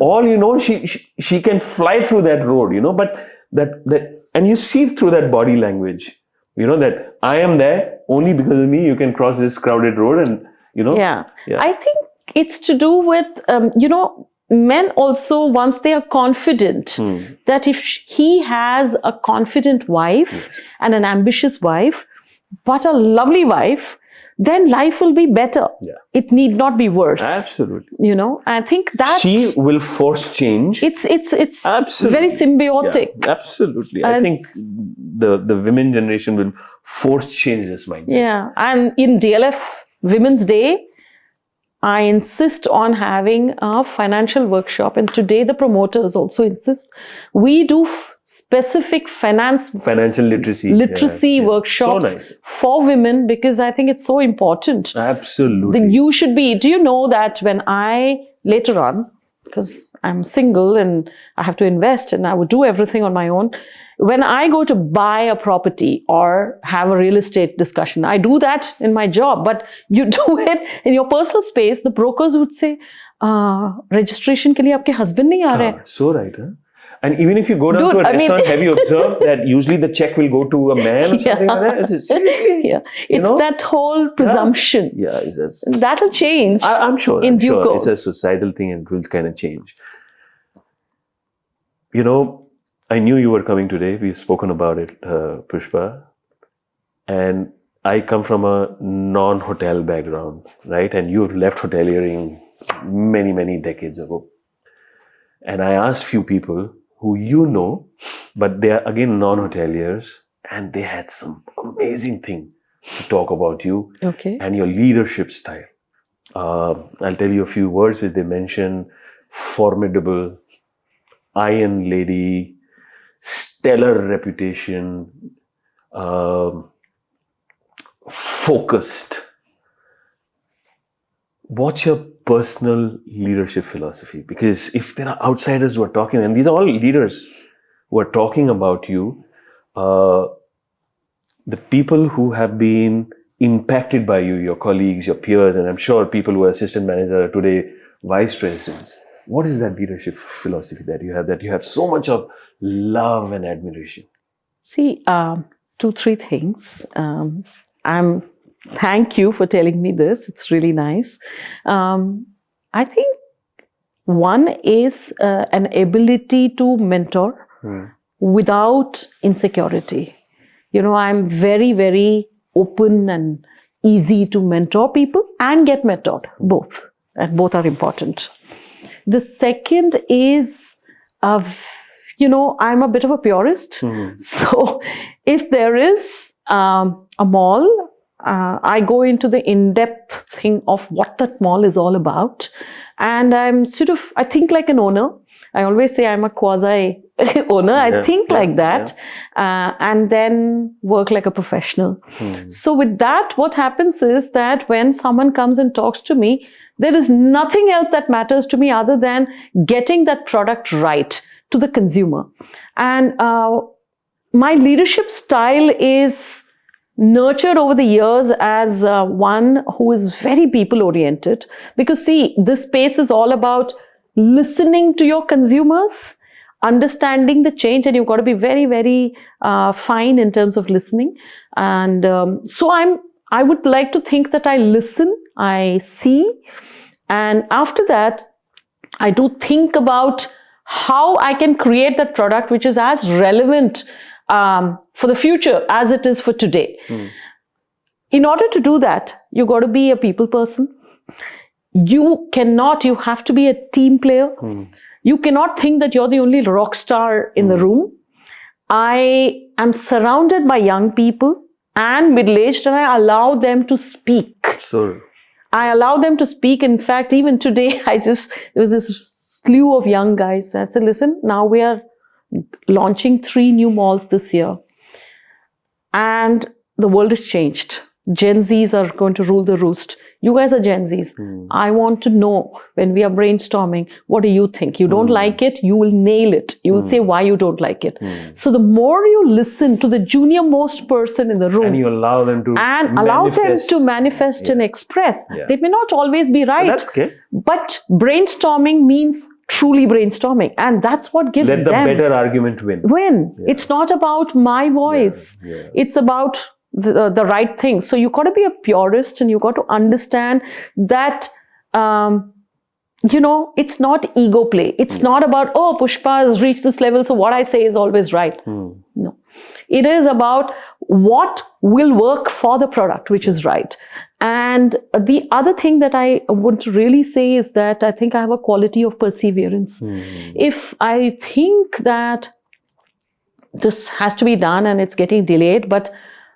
[SPEAKER 1] All she can fly through that road, but that and you see through that body language, that I am there only because of me. You can cross this crowded road, and
[SPEAKER 2] Yeah. I think it's to do with men also, once they are confident that if he has a confident wife and an ambitious wife, but a lovely wife, then life will be better.
[SPEAKER 1] Yeah.
[SPEAKER 2] It need not be worse.
[SPEAKER 1] Absolutely.
[SPEAKER 2] I think that
[SPEAKER 1] she will force change.
[SPEAKER 2] It's
[SPEAKER 1] Absolutely.
[SPEAKER 2] very symbiotic.
[SPEAKER 1] Yeah, absolutely. I think the women generation will force change this mindset.
[SPEAKER 2] Yeah. And in DLF Women's Day, I insist on having a financial workshop, and today the promoters also insist. We do specific financial literacy workshops for women, because I think it's so important.
[SPEAKER 1] Absolutely.
[SPEAKER 2] You should be. Do you know that when I later on, because I'm single and I have to invest and I would do everything on my own, when I go to buy a property or have a real estate discussion, I do that in my job, but you do it in your personal space, the brokers would say, registration ke liye aapke husband nahi aa rahe.
[SPEAKER 1] So right, huh? And even if you go down to a restaurant, have you observed that usually the check will go to a man or something like that? Seriously?
[SPEAKER 2] Yeah. It's that whole presumption.
[SPEAKER 1] Yeah.
[SPEAKER 2] That'll change.
[SPEAKER 1] I'm sure.
[SPEAKER 2] In due course.
[SPEAKER 1] It's a societal thing and it will kind of change. I knew you were coming today. We've spoken about it, Pushpa. And I come from a non-hotel background, right? And you left hoteliering many, many decades ago. And I asked few people who but they are again non-hoteliers, and they had some amazing thing to talk about you and your leadership style. I'll tell you a few words which they mention: formidable, iron lady, stellar reputation, focused. What's your personal leadership philosophy? Because if there are outsiders who are talking, and these are all leaders who are talking about you, the people who have been impacted by you, your colleagues, your peers, and I'm sure people who are assistant manager are today vice presidents. What is that leadership philosophy that you have so much of love and admiration?
[SPEAKER 2] See, 2-3 things. Thank you for telling me this. It's really nice. I think one is an ability to mentor without insecurity. I'm very, very open and easy to mentor people and get mentored, both. And both are important. The second is, I'm a bit of a purist. So if there is a mall, I go into the in-depth thing of what that mall is all about. And I think like an owner. I always say I'm a quasi owner. I think like that. And then work like a professional. So with that, what happens is that when someone comes and talks to me, there is nothing else that matters to me other than getting that product right to the consumer. And my leadership style is nurtured over the years as one who is very people oriented, because see, this space is all about listening to your consumers, understanding the change, and you've got to be very, very fine in terms of listening. And so I would like to think that I listen, I see, and after that I do think about how I can create that product which is as relevant for the future as it is for today. In order to do that, you got to be a people person. You have to be a team player. You cannot think that you're the only rock star in the room. I am surrounded by young people and middle-aged, and I allow them to speak. I allow them to speak. In fact, even today, there was this slew of young guys. I said, listen, now we are launching 3 new malls this year. And the world has changed. Gen Zs are going to rule the roost. You guys are Gen Zs. I want to know, when we are brainstorming, what do you think? You don't like it, you will nail it. You will say why you don't like it. So the more you listen to the junior most person in the room,
[SPEAKER 1] and you allow them to
[SPEAKER 2] manifest and express. They may not always be right.
[SPEAKER 1] That's okay.
[SPEAKER 2] But brainstorming means truly brainstorming, and that's what gives
[SPEAKER 1] Let the better argument win.
[SPEAKER 2] It's not about my voice. It's about the right thing. So you got to be a purist, and you got to understand that it's not ego play. It's not about, oh, Pushpa has reached this level, so what I say is always right. No, it is about what will work for the product, which is right. And the other thing that I want to really say is that I think I have a quality of perseverance. If I think that this has to be done and it's getting delayed, but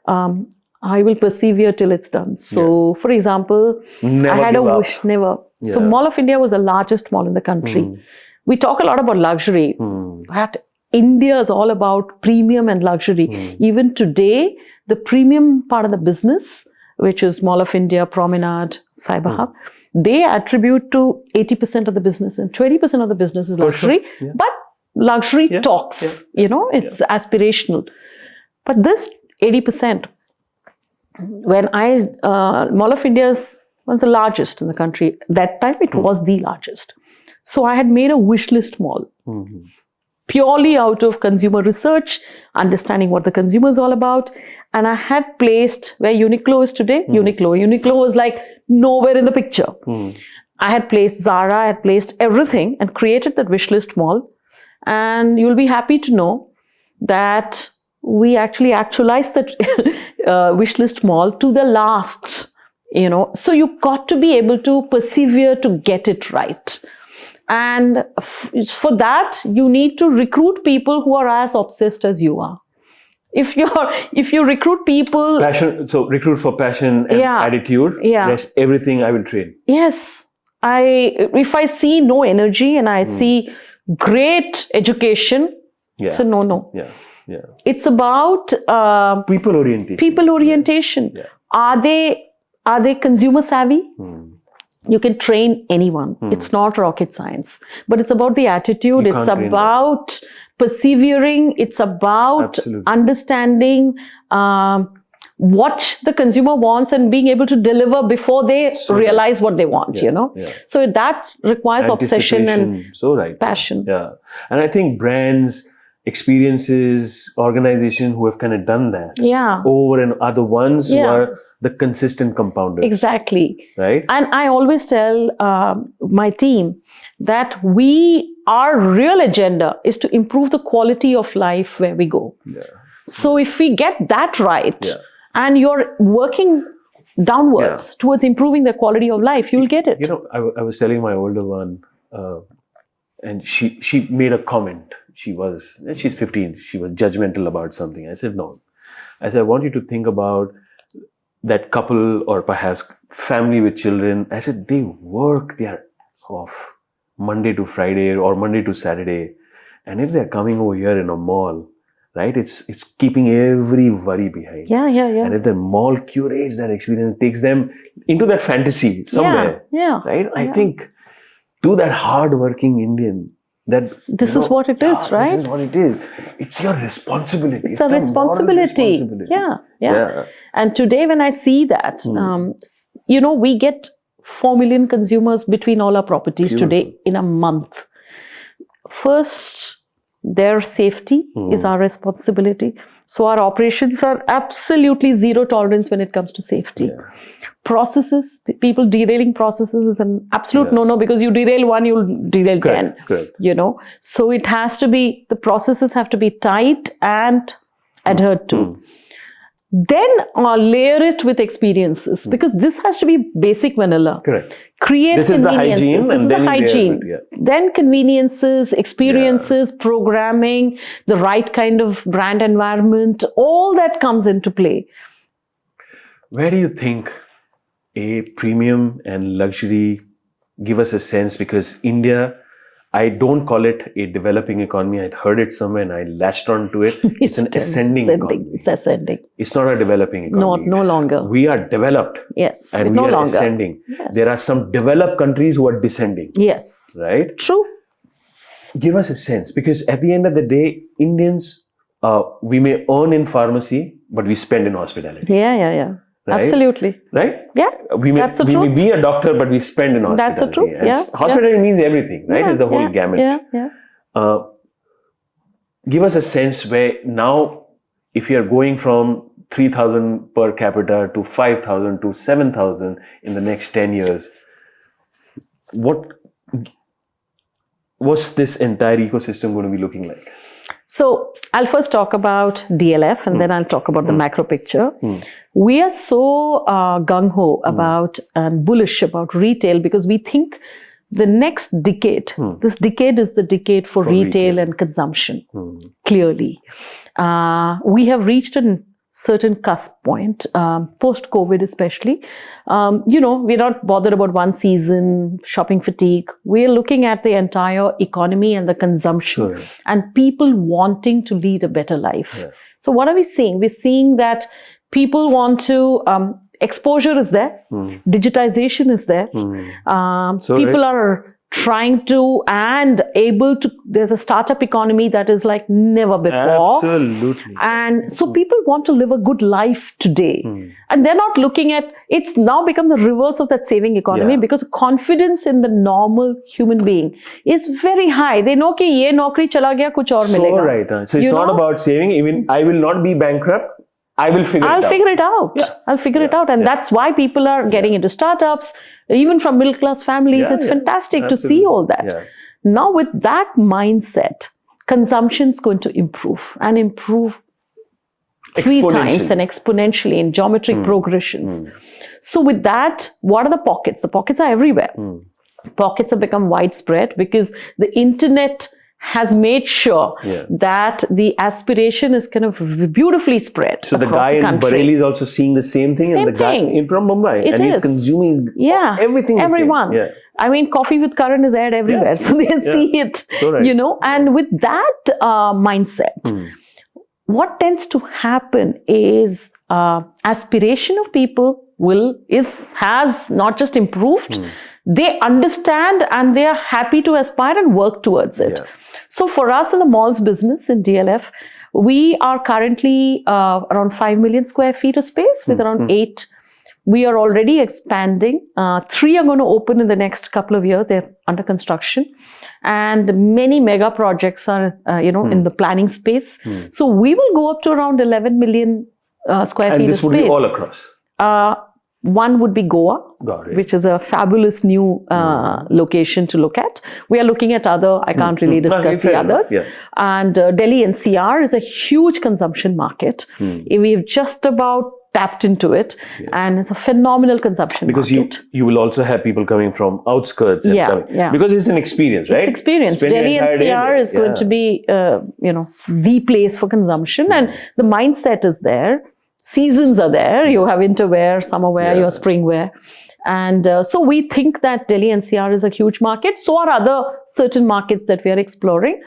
[SPEAKER 2] I will persevere till it's done. So, for example, I had a wish, never. So, Mall of India was the largest mall in the country. We talk a lot about luxury, but India is all about premium and luxury. Even today, the premium part of the business, which is Mall of India, Promenade, Cyber Hub, they attribute to 80% of the business, and 20% of the business is luxury. But luxury talks, it's aspirational. But this 80%, when Mall of India was the largest in the country. That time it was the largest. So I had made a wish list mall. Purely out of consumer research, understanding what the consumer is all about. And I had placed where Uniqlo is today. Uniqlo was like nowhere in the picture. I had placed Zara, I had placed everything and created that wish list mall. And you'll be happy to know that we actually actualized that wish list mall to the last, So you got to be able to persevere to get it right. And for that, you need to recruit people who are as obsessed as you are. If you recruit people...
[SPEAKER 1] Passion, so recruit for passion and attitude. Rest everything I will train.
[SPEAKER 2] Yes. If I see no energy and I see great education, so no. It's about...
[SPEAKER 1] people orientation.
[SPEAKER 2] People orientation. Are they consumer savvy? You can train anyone. It's not rocket science. But it's about the attitude. It's about persevering. It's about understanding what the consumer wants and being able to deliver before they realize what they want, So that requires obsession and passion.
[SPEAKER 1] And I think brands, experiences, organizations who have kind of done that over and other ones who are the consistent compounders.
[SPEAKER 2] Exactly.
[SPEAKER 1] Right?
[SPEAKER 2] And I always tell my team that our real agenda is to improve the quality of life where we go. So if we get that right and you're working downwards towards improving the quality of life, you'll get it.
[SPEAKER 1] I was telling my older one and she made a comment. she's 15, she was judgmental about something. I said, no. I said, I want you to think about that couple or perhaps family with children. I said, they work their ass off Monday to Friday or Monday to Saturday. And if they're coming over here in a mall, right, it's keeping every worry behind.
[SPEAKER 2] Yeah.
[SPEAKER 1] And if the mall curates that experience, takes them into that fantasy somewhere, right? I think to that hard-working Indian, that
[SPEAKER 2] this is what it is, right?
[SPEAKER 1] This is what it is. It's your responsibility.
[SPEAKER 2] It's a responsibility. Yeah. And today when I see that, we get 4 million consumers between all our properties today in a month. First, their safety is our responsibility. So our operations are absolutely zero tolerance when it comes to safety.
[SPEAKER 1] Yeah.
[SPEAKER 2] Processes, people derailing processes is an absolute no-no, because you derail one, you'll derail 10.
[SPEAKER 1] Correct.
[SPEAKER 2] So it has to be, the processes have to be tight and adhered to. Then layer it with experiences, because this has to be basic vanilla.
[SPEAKER 1] Correct.
[SPEAKER 2] Create
[SPEAKER 1] this
[SPEAKER 2] conveniences.
[SPEAKER 1] Is the hygiene,
[SPEAKER 2] this is the hygiene. Then conveniences, experiences, programming, the right kind of brand environment, all that comes into play.
[SPEAKER 1] Where do you think a premium and luxury, give us a sense, because India, I don't call it a developing economy. I'd heard it somewhere and I latched on to it. It's an ascending economy.
[SPEAKER 2] It's ascending.
[SPEAKER 1] It's not a developing economy.
[SPEAKER 2] No longer.
[SPEAKER 1] We are developed.
[SPEAKER 2] Yes.
[SPEAKER 1] And we are ascending.
[SPEAKER 2] Yes.
[SPEAKER 1] There are some developed countries who are descending.
[SPEAKER 2] Yes.
[SPEAKER 1] Right?
[SPEAKER 2] True.
[SPEAKER 1] Give us a sense, because at the end of the day, Indians, we may earn in pharmacy, but we spend in hospitality.
[SPEAKER 2] Yeah. Right? Absolutely.
[SPEAKER 1] Right?
[SPEAKER 2] Yeah.
[SPEAKER 1] We may be a doctor, but we spend in hospitality.
[SPEAKER 2] That's the truth.
[SPEAKER 1] And hospitality means everything, right? It's the whole gamut.
[SPEAKER 2] Yeah.
[SPEAKER 1] Give us a sense where now, if you're going from 3,000 per capita to 5,000 to 7,000 in the next 10 years, what's this entire ecosystem going to be looking like?
[SPEAKER 2] So I'll first talk about DLF and then I'll talk about the macro picture. We are so gung-ho about and bullish about retail, because we think the next decade, this decade is the decade for retail and consumption, clearly. We have reached a certain cusp point, post-COVID especially. We're not bothered about one season, shopping fatigue. We're looking at the entire economy and the consumption and people wanting to lead a better life. Yeah. So what are we seeing? We're seeing that people want to, exposure is there, digitization is there. People are trying to and able to, there's a startup economy that is like never before.
[SPEAKER 1] Absolutely.
[SPEAKER 2] And so people want to live a good life today. And they're not looking at, it's now become the reverse of that saving economy, because confidence in the normal human being is very high. They know ki ye naukri chala gaya, kuch aur milega.
[SPEAKER 1] So right. So it's not about saving. Even I will not be bankrupt. I'll figure it out. I'll figure it out. And that's why people are getting into startups, even from middle class families. It's fantastic to see all that. Now with that mindset, consumption is going to improve and improve 3 times and exponentially in geometric progressions. So with that, what are the pockets? The pockets are everywhere. Pockets have become widespread because the internet has made sure that the aspiration is kind of beautifully spread. So the guy in Bareilly is also seeing the same thing, and the guy from Mumbai, he's consuming everything.
[SPEAKER 2] Everyone. I mean, coffee with Karan is aired everywhere, so they see it. And with that mindset, what tends to happen is aspiration of people has not just improved. They understand and they are happy to aspire and work towards it. So for us in the malls business in DLF, we are currently around 5 million square feet of space with around 8. We are already expanding. 3 are going to open in the next couple of years. They're under construction. And many mega projects are, in the planning space. So we will go up to around 11 million square feet of space.
[SPEAKER 1] And this would be all across?
[SPEAKER 2] One would be Goa,
[SPEAKER 1] Got it.
[SPEAKER 2] which is a fabulous new location to look at. We are looking at other, I can't really discuss the
[SPEAKER 1] Fair enough,
[SPEAKER 2] others.
[SPEAKER 1] yeah.
[SPEAKER 2] And Delhi NCR is a huge consumption market. We've just about tapped into it, and it's a phenomenal consumption
[SPEAKER 1] Because
[SPEAKER 2] market.
[SPEAKER 1] you will also have people coming from outskirts. And
[SPEAKER 2] Yeah,
[SPEAKER 1] coming,
[SPEAKER 2] yeah.
[SPEAKER 1] Because it's an experience, right?
[SPEAKER 2] It's experience.
[SPEAKER 1] Spending
[SPEAKER 2] Delhi
[SPEAKER 1] an entire day
[SPEAKER 2] NCR
[SPEAKER 1] there.
[SPEAKER 2] is going to be, the place for consumption, and the mindset is there. Seasons are there. You have winter wear, summer wear, your spring wear. And so we think that Delhi NCR is a huge market. So are other certain markets that we are exploring.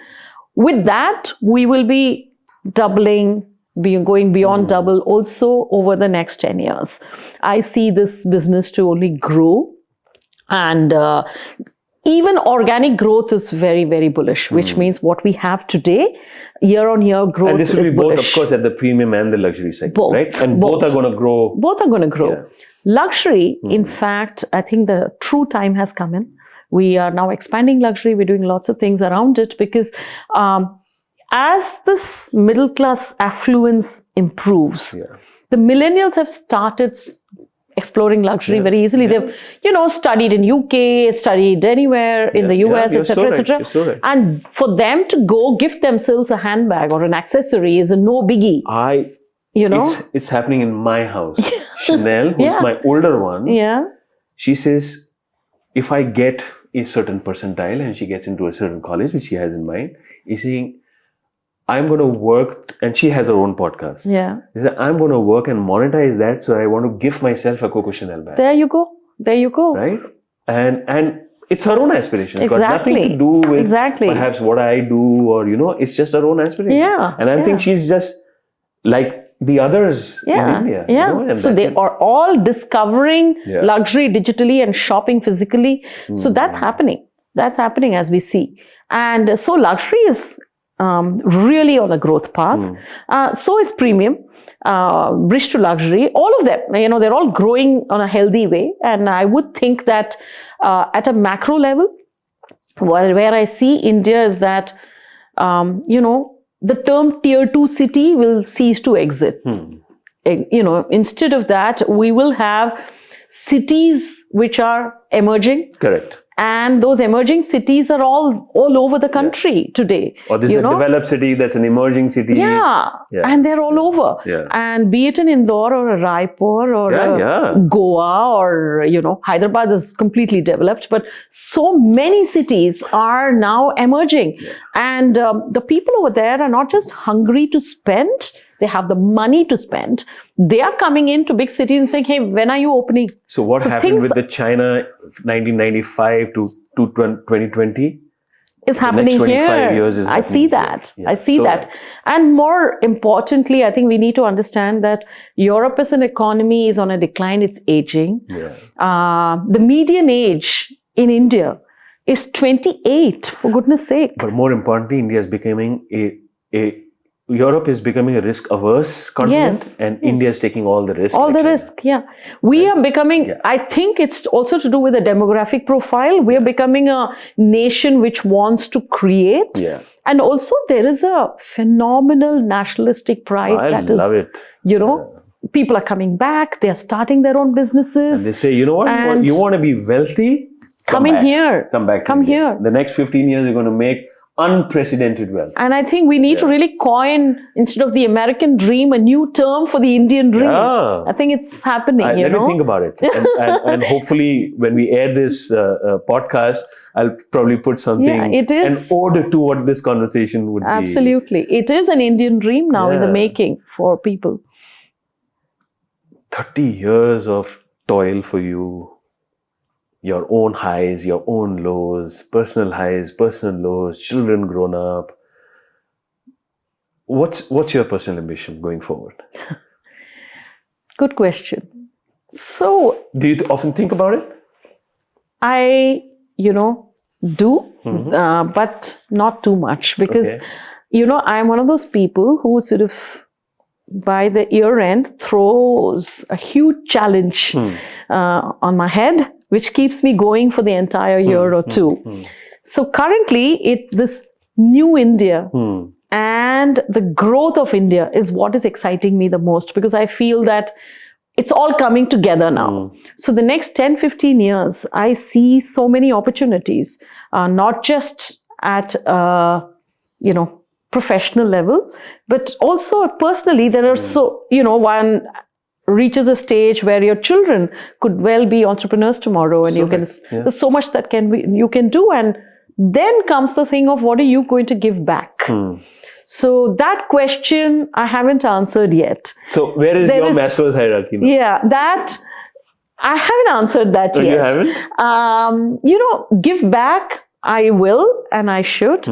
[SPEAKER 2] With that, we will be doubling, going beyond double also over the next 10 years. I see this business to only grow, and even organic growth is very, very bullish, which means what we have today, year on year growth
[SPEAKER 1] And this will
[SPEAKER 2] is
[SPEAKER 1] be both,
[SPEAKER 2] bullish.
[SPEAKER 1] of course, at the premium and the luxury segment,
[SPEAKER 2] Both,
[SPEAKER 1] right? And both are going to grow.
[SPEAKER 2] Both are going to grow.
[SPEAKER 1] Yeah.
[SPEAKER 2] Luxury, in fact, I think the true time has come in. We are now expanding luxury. We're doing lots of things around it because as this middle class affluence improves, the millennials have started exploring luxury very easily. They've, studied in UK, studied anywhere in the US, etc., etc.
[SPEAKER 1] So right.
[SPEAKER 2] And for them to go gift themselves a handbag or an accessory is a no biggie.
[SPEAKER 1] It's happening in my house. Chanel, who's my older one, she says, if I get a certain percentile and she gets into a certain college, which she has in mind, is saying, I'm going to work, and she has her own podcast. She said, I'm going to work and monetize that, so I want to gift myself a Coco Chanel bag.
[SPEAKER 2] There you go.
[SPEAKER 1] Right? And it's her own aspiration. It's
[SPEAKER 2] Exactly.
[SPEAKER 1] got nothing to do with perhaps what I do, or, it's just her own aspiration. And I think she's just like the others in India. And
[SPEAKER 2] so they are all discovering luxury digitally and shopping physically. So that's happening. That's happening as we see. And so luxury is really on a growth path. So is premium, bridge to luxury. All of them, they're all growing on a healthy way. And I would think that at a macro level, where I see India is that, the term tier 2 city will cease to exist. Instead of that, we will have cities which are emerging.
[SPEAKER 1] Correct.
[SPEAKER 2] And those emerging cities are all over the country today.
[SPEAKER 1] Or this is a developed city, that's an emerging city.
[SPEAKER 2] And they're all over. And be it in Indore or a Raipur or a Goa or, Hyderabad is completely developed. But so many cities are now emerging. And the people over there are not just hungry to spend. They have the money to spend. They are coming into big cities and saying, hey, when are you opening?
[SPEAKER 1] So what happened with the China 1995 to 2020?
[SPEAKER 2] Is happening
[SPEAKER 1] the next 25
[SPEAKER 2] here.
[SPEAKER 1] Years is
[SPEAKER 2] I see that. I see that. And more importantly, I think we need to understand that Europe as an economy is on a decline. It's aging. The median age in India is 28, for goodness sake.
[SPEAKER 1] But more importantly, India is becoming Europe is becoming a risk-averse continent, and India is taking all the risk.
[SPEAKER 2] All the risk, We are becoming, I think it's also to do with the demographic profile. We are becoming a nation which wants to create. And also there is a phenomenal nationalistic pride.
[SPEAKER 1] I love it.
[SPEAKER 2] People are coming back. They are starting their own businesses.
[SPEAKER 1] And they say, you know what? You want to be wealthy?
[SPEAKER 2] Come in here.
[SPEAKER 1] Come back.
[SPEAKER 2] Come here.
[SPEAKER 1] The next 15 years, you're going to make unprecedented wealth.
[SPEAKER 2] And I think we need to really coin, instead of the American dream, a new term for the Indian dream. I think it's happening,
[SPEAKER 1] Let me think about it. And hopefully when we air this podcast, I'll probably put something, an ode to what this conversation would be.
[SPEAKER 2] Absolutely. It is an Indian dream now in the making for people.
[SPEAKER 1] 30 years of toil for you. Your own highs, your own lows, personal highs, personal lows, children grown up. What's your personal ambition going forward?
[SPEAKER 2] Good question. So,
[SPEAKER 1] do you often think about it?
[SPEAKER 2] I, do, but not too much because, I'm one of those people who sort of, by the year end, throws a huge challenge on my head, which keeps me going for the entire year or two. So currently, this new India and the growth of India is what is exciting me the most, because I feel that it's all coming together now. So the next 10, 15 years, I see so many opportunities, not just at, professional level, but also personally. There are one reaches a stage where your children could well be entrepreneurs tomorrow, and there's so much that you can do. And then comes the thing of, what are you going to give back? So that question I haven't answered yet.
[SPEAKER 1] So where is your Maslow's hierarchy now?
[SPEAKER 2] Yeah, that I haven't answered that yet.
[SPEAKER 1] You haven't?
[SPEAKER 2] Give back, I will and I should.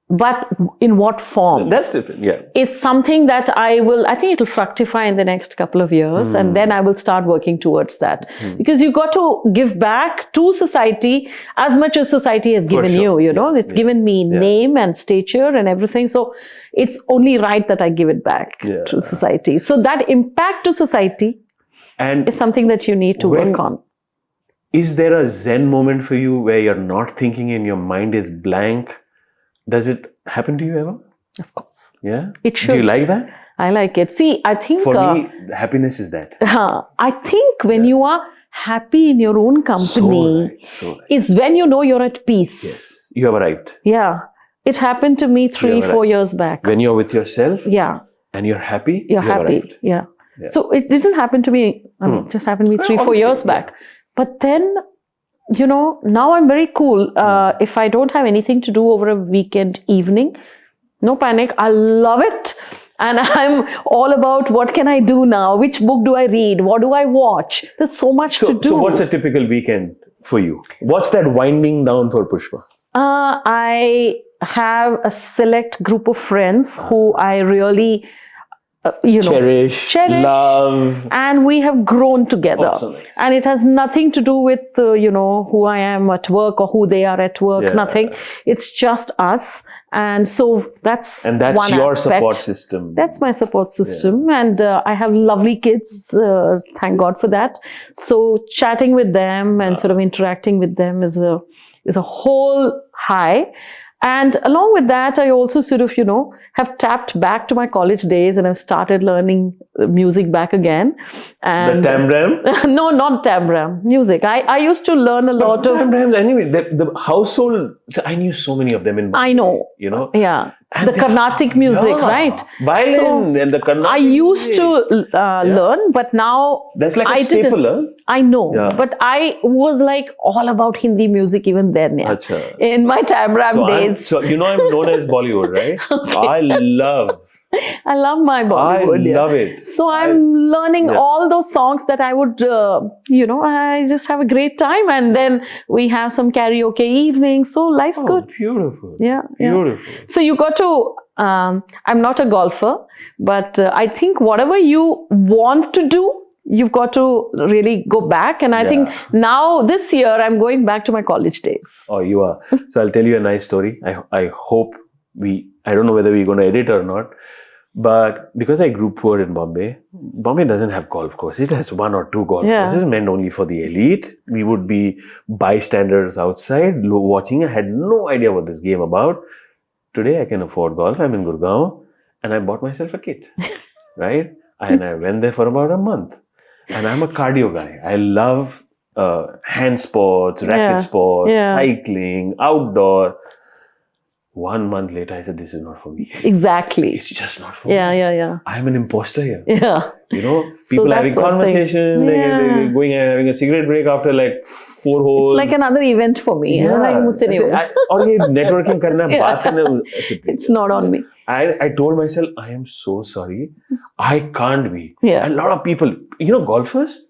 [SPEAKER 2] But in what form?
[SPEAKER 1] That's different, yeah.
[SPEAKER 2] Is something that I think it will fructify in the next couple of years, and then I will start working towards that. Because you got to give back to society as much as society has given you, it's given me name and stature and everything. So it's only right that I give it back to society. So that impact to society is something that you need to work on.
[SPEAKER 1] Is there a Zen moment for you where you're not thinking and your mind is blank? Does it happen to you ever?
[SPEAKER 2] Of course.
[SPEAKER 1] Yeah?
[SPEAKER 2] It should.
[SPEAKER 1] Do you like that?
[SPEAKER 2] I like it. See, I think...
[SPEAKER 1] For me, happiness is that.
[SPEAKER 2] I think when you are happy in your own company is when you know you're at peace.
[SPEAKER 1] Yes. You have arrived.
[SPEAKER 2] Yeah. It happened to me 3-4 years back.
[SPEAKER 1] When you're with yourself?
[SPEAKER 2] Yeah.
[SPEAKER 1] And you're happy?
[SPEAKER 2] You're happy.
[SPEAKER 1] Arrived.
[SPEAKER 2] Yeah. So it didn't happen to me. It just happened to me 3-4 years back. But then... now I'm very cool. If I don't have anything to do over a weekend evening, no panic. I love it. And I'm all about, what can I do now? Which book do I read? What do I watch? There's so much to do.
[SPEAKER 1] So what's a typical weekend for you? What's that winding down for Pushpa?
[SPEAKER 2] I have a select group of friends who I really...
[SPEAKER 1] cherish, love,
[SPEAKER 2] and we have grown together.
[SPEAKER 1] So nice.
[SPEAKER 2] And it has nothing to do with who I am at work or who they are at work. Nothing. It's just us, and so that's one
[SPEAKER 1] your
[SPEAKER 2] aspect.
[SPEAKER 1] Support system.
[SPEAKER 2] That's my support system, and I have lovely kids. Thank God for that. So chatting with them and sort of interacting with them is a whole high. And along with that, I also sort of, have tapped back to my college days, and I've started learning music back again. And
[SPEAKER 1] the tambram?
[SPEAKER 2] No, not tambram. Music. I used to learn a lot of...
[SPEAKER 1] Tambrams, anyway, the household... I knew so many of them in...
[SPEAKER 2] I know. Yeah. And the Carnatic music, right?
[SPEAKER 1] Violin and the Carnatic
[SPEAKER 2] I used to learn, but now...
[SPEAKER 1] That's like a staple, huh?
[SPEAKER 2] I know. Yeah. But I was like all about Hindi music even then. Yeah. In my tambram days.
[SPEAKER 1] I'm known as Bollywood, right? I love my Bollywood. I love it.
[SPEAKER 2] So I'm learning all those songs that I would, I just have a great time. And then we have some karaoke evenings. So life's good.
[SPEAKER 1] Beautiful.
[SPEAKER 2] Yeah.
[SPEAKER 1] Beautiful.
[SPEAKER 2] So you got to, I'm not a golfer, but I think whatever you want to do, you've got to really go back. And I think now this year, I'm going back to my college days.
[SPEAKER 1] Oh, you are. So I'll tell you a nice story. I hope I don't know whether we're going to edit or not. But because I grew poor in Bombay doesn't have golf course. It has 1 or 2 golf courses meant only for the elite. We would be bystanders outside watching. I had no idea what this game about. Today I can afford golf. I'm in Gurgaon and I bought myself a kit, right? And I went there for about a month. And I'm a cardio guy. I love hand sports, racket sports, cycling, outdoor. 1 month later, I said, this is not for me.
[SPEAKER 2] Exactly.
[SPEAKER 1] It's just not for me.
[SPEAKER 2] Yeah.
[SPEAKER 1] I'm an imposter here.
[SPEAKER 2] Yeah.
[SPEAKER 1] People having conversation, they're going and having a cigarette break after like 4 holes.
[SPEAKER 2] It's like another event for me.
[SPEAKER 1] Yeah. Or networking karna, baat karna.
[SPEAKER 2] It's not on me.
[SPEAKER 1] I told myself, I am so sorry. I can't be.
[SPEAKER 2] Yeah.
[SPEAKER 1] A lot of people, golfers,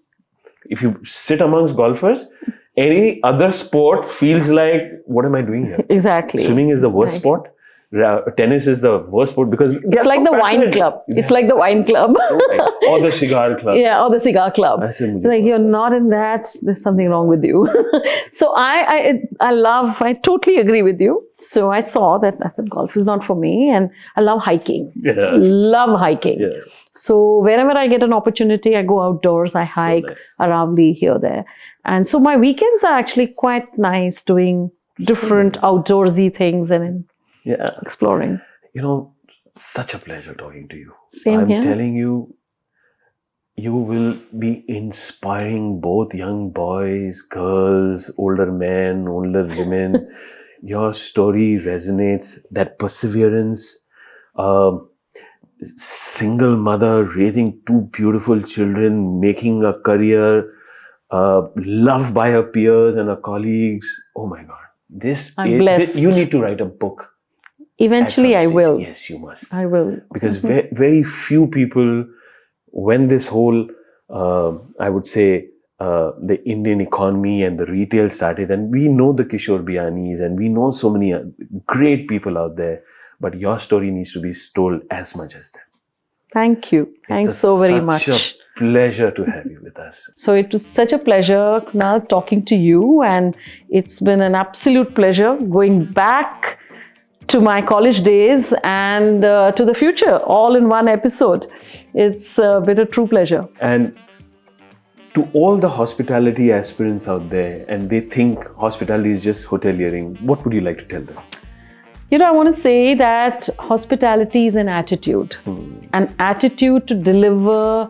[SPEAKER 1] if you sit amongst golfers, any other sport feels like, what am I doing here?
[SPEAKER 2] Exactly.
[SPEAKER 1] Swimming is the worst sport. Tennis is the worst sport because
[SPEAKER 2] it's like the wine club. It's like the wine club.
[SPEAKER 1] Right. Or the cigar club.
[SPEAKER 2] Yeah, or the cigar club. Like you're not in that, there's something wrong with you. So I totally agree with you. So I saw that I said golf is not for me, and I love hiking.
[SPEAKER 1] Yeah.
[SPEAKER 2] Love hiking.
[SPEAKER 1] Yeah.
[SPEAKER 2] So wherever I get an opportunity, I go outdoors, I hike, Aravali here, there. And so my weekends are actually quite nice doing different outdoorsy things and exploring.
[SPEAKER 1] Such a pleasure talking to you.
[SPEAKER 2] Same here.
[SPEAKER 1] I'm telling you, you will be inspiring both young boys, girls, older men, older women. Your story resonates, that perseverance. Single mother raising two beautiful children, making a career, loved by her peers and her colleagues. Oh my God.
[SPEAKER 2] I'm blessed.
[SPEAKER 1] You need to write a book.
[SPEAKER 2] Eventually,
[SPEAKER 1] at
[SPEAKER 2] I
[SPEAKER 1] some stage.
[SPEAKER 2] will.
[SPEAKER 1] Yes, you must.
[SPEAKER 2] I will.
[SPEAKER 1] Because very few people, when this whole, I would say, the Indian economy and the retail started, and we know the Kishore Bianis and we know so many great people out there, but your story needs to be told as much as them.
[SPEAKER 2] Thank you. Thanks so very much.
[SPEAKER 1] It's such a pleasure to have you with us.
[SPEAKER 2] So it was such a pleasure, Kunal, talking to you, and it's been an absolute pleasure going back to my college days and to the future, all in one episode. It's been a true pleasure.
[SPEAKER 1] And to all the hospitality aspirants out there, and they think hospitality is just hoteliering, what would you like to tell them?
[SPEAKER 2] I want to say that hospitality is an attitude to deliver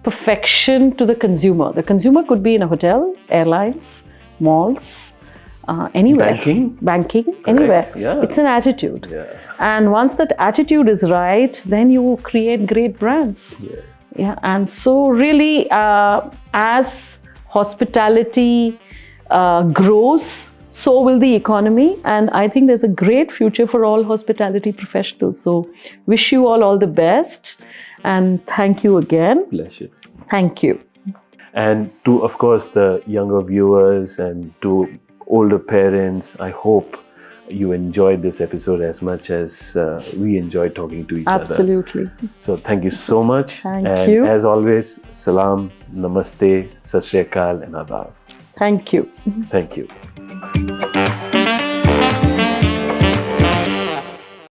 [SPEAKER 2] perfection to the consumer. The consumer could be in a hotel, airlines, malls, anywhere. Banking, anywhere.
[SPEAKER 1] Yeah.
[SPEAKER 2] It's an attitude.
[SPEAKER 1] Yeah.
[SPEAKER 2] And once that attitude is right, then you create great brands.
[SPEAKER 1] Yes.
[SPEAKER 2] Yeah. And so really, as hospitality grows, so will the economy. And I think there's a great future for all hospitality professionals. So wish you all the best. And thank you again.
[SPEAKER 1] Pleasure.
[SPEAKER 2] Thank you.
[SPEAKER 1] And to, of course, the younger viewers and to older parents, I hope you enjoyed this episode as much as we enjoyed talking to each other.
[SPEAKER 2] Absolutely.
[SPEAKER 1] So thank you so much.
[SPEAKER 2] Thank you.
[SPEAKER 1] And as always, salam, namaste, sat sri akal and adab.
[SPEAKER 2] Thank you.
[SPEAKER 1] Thank you.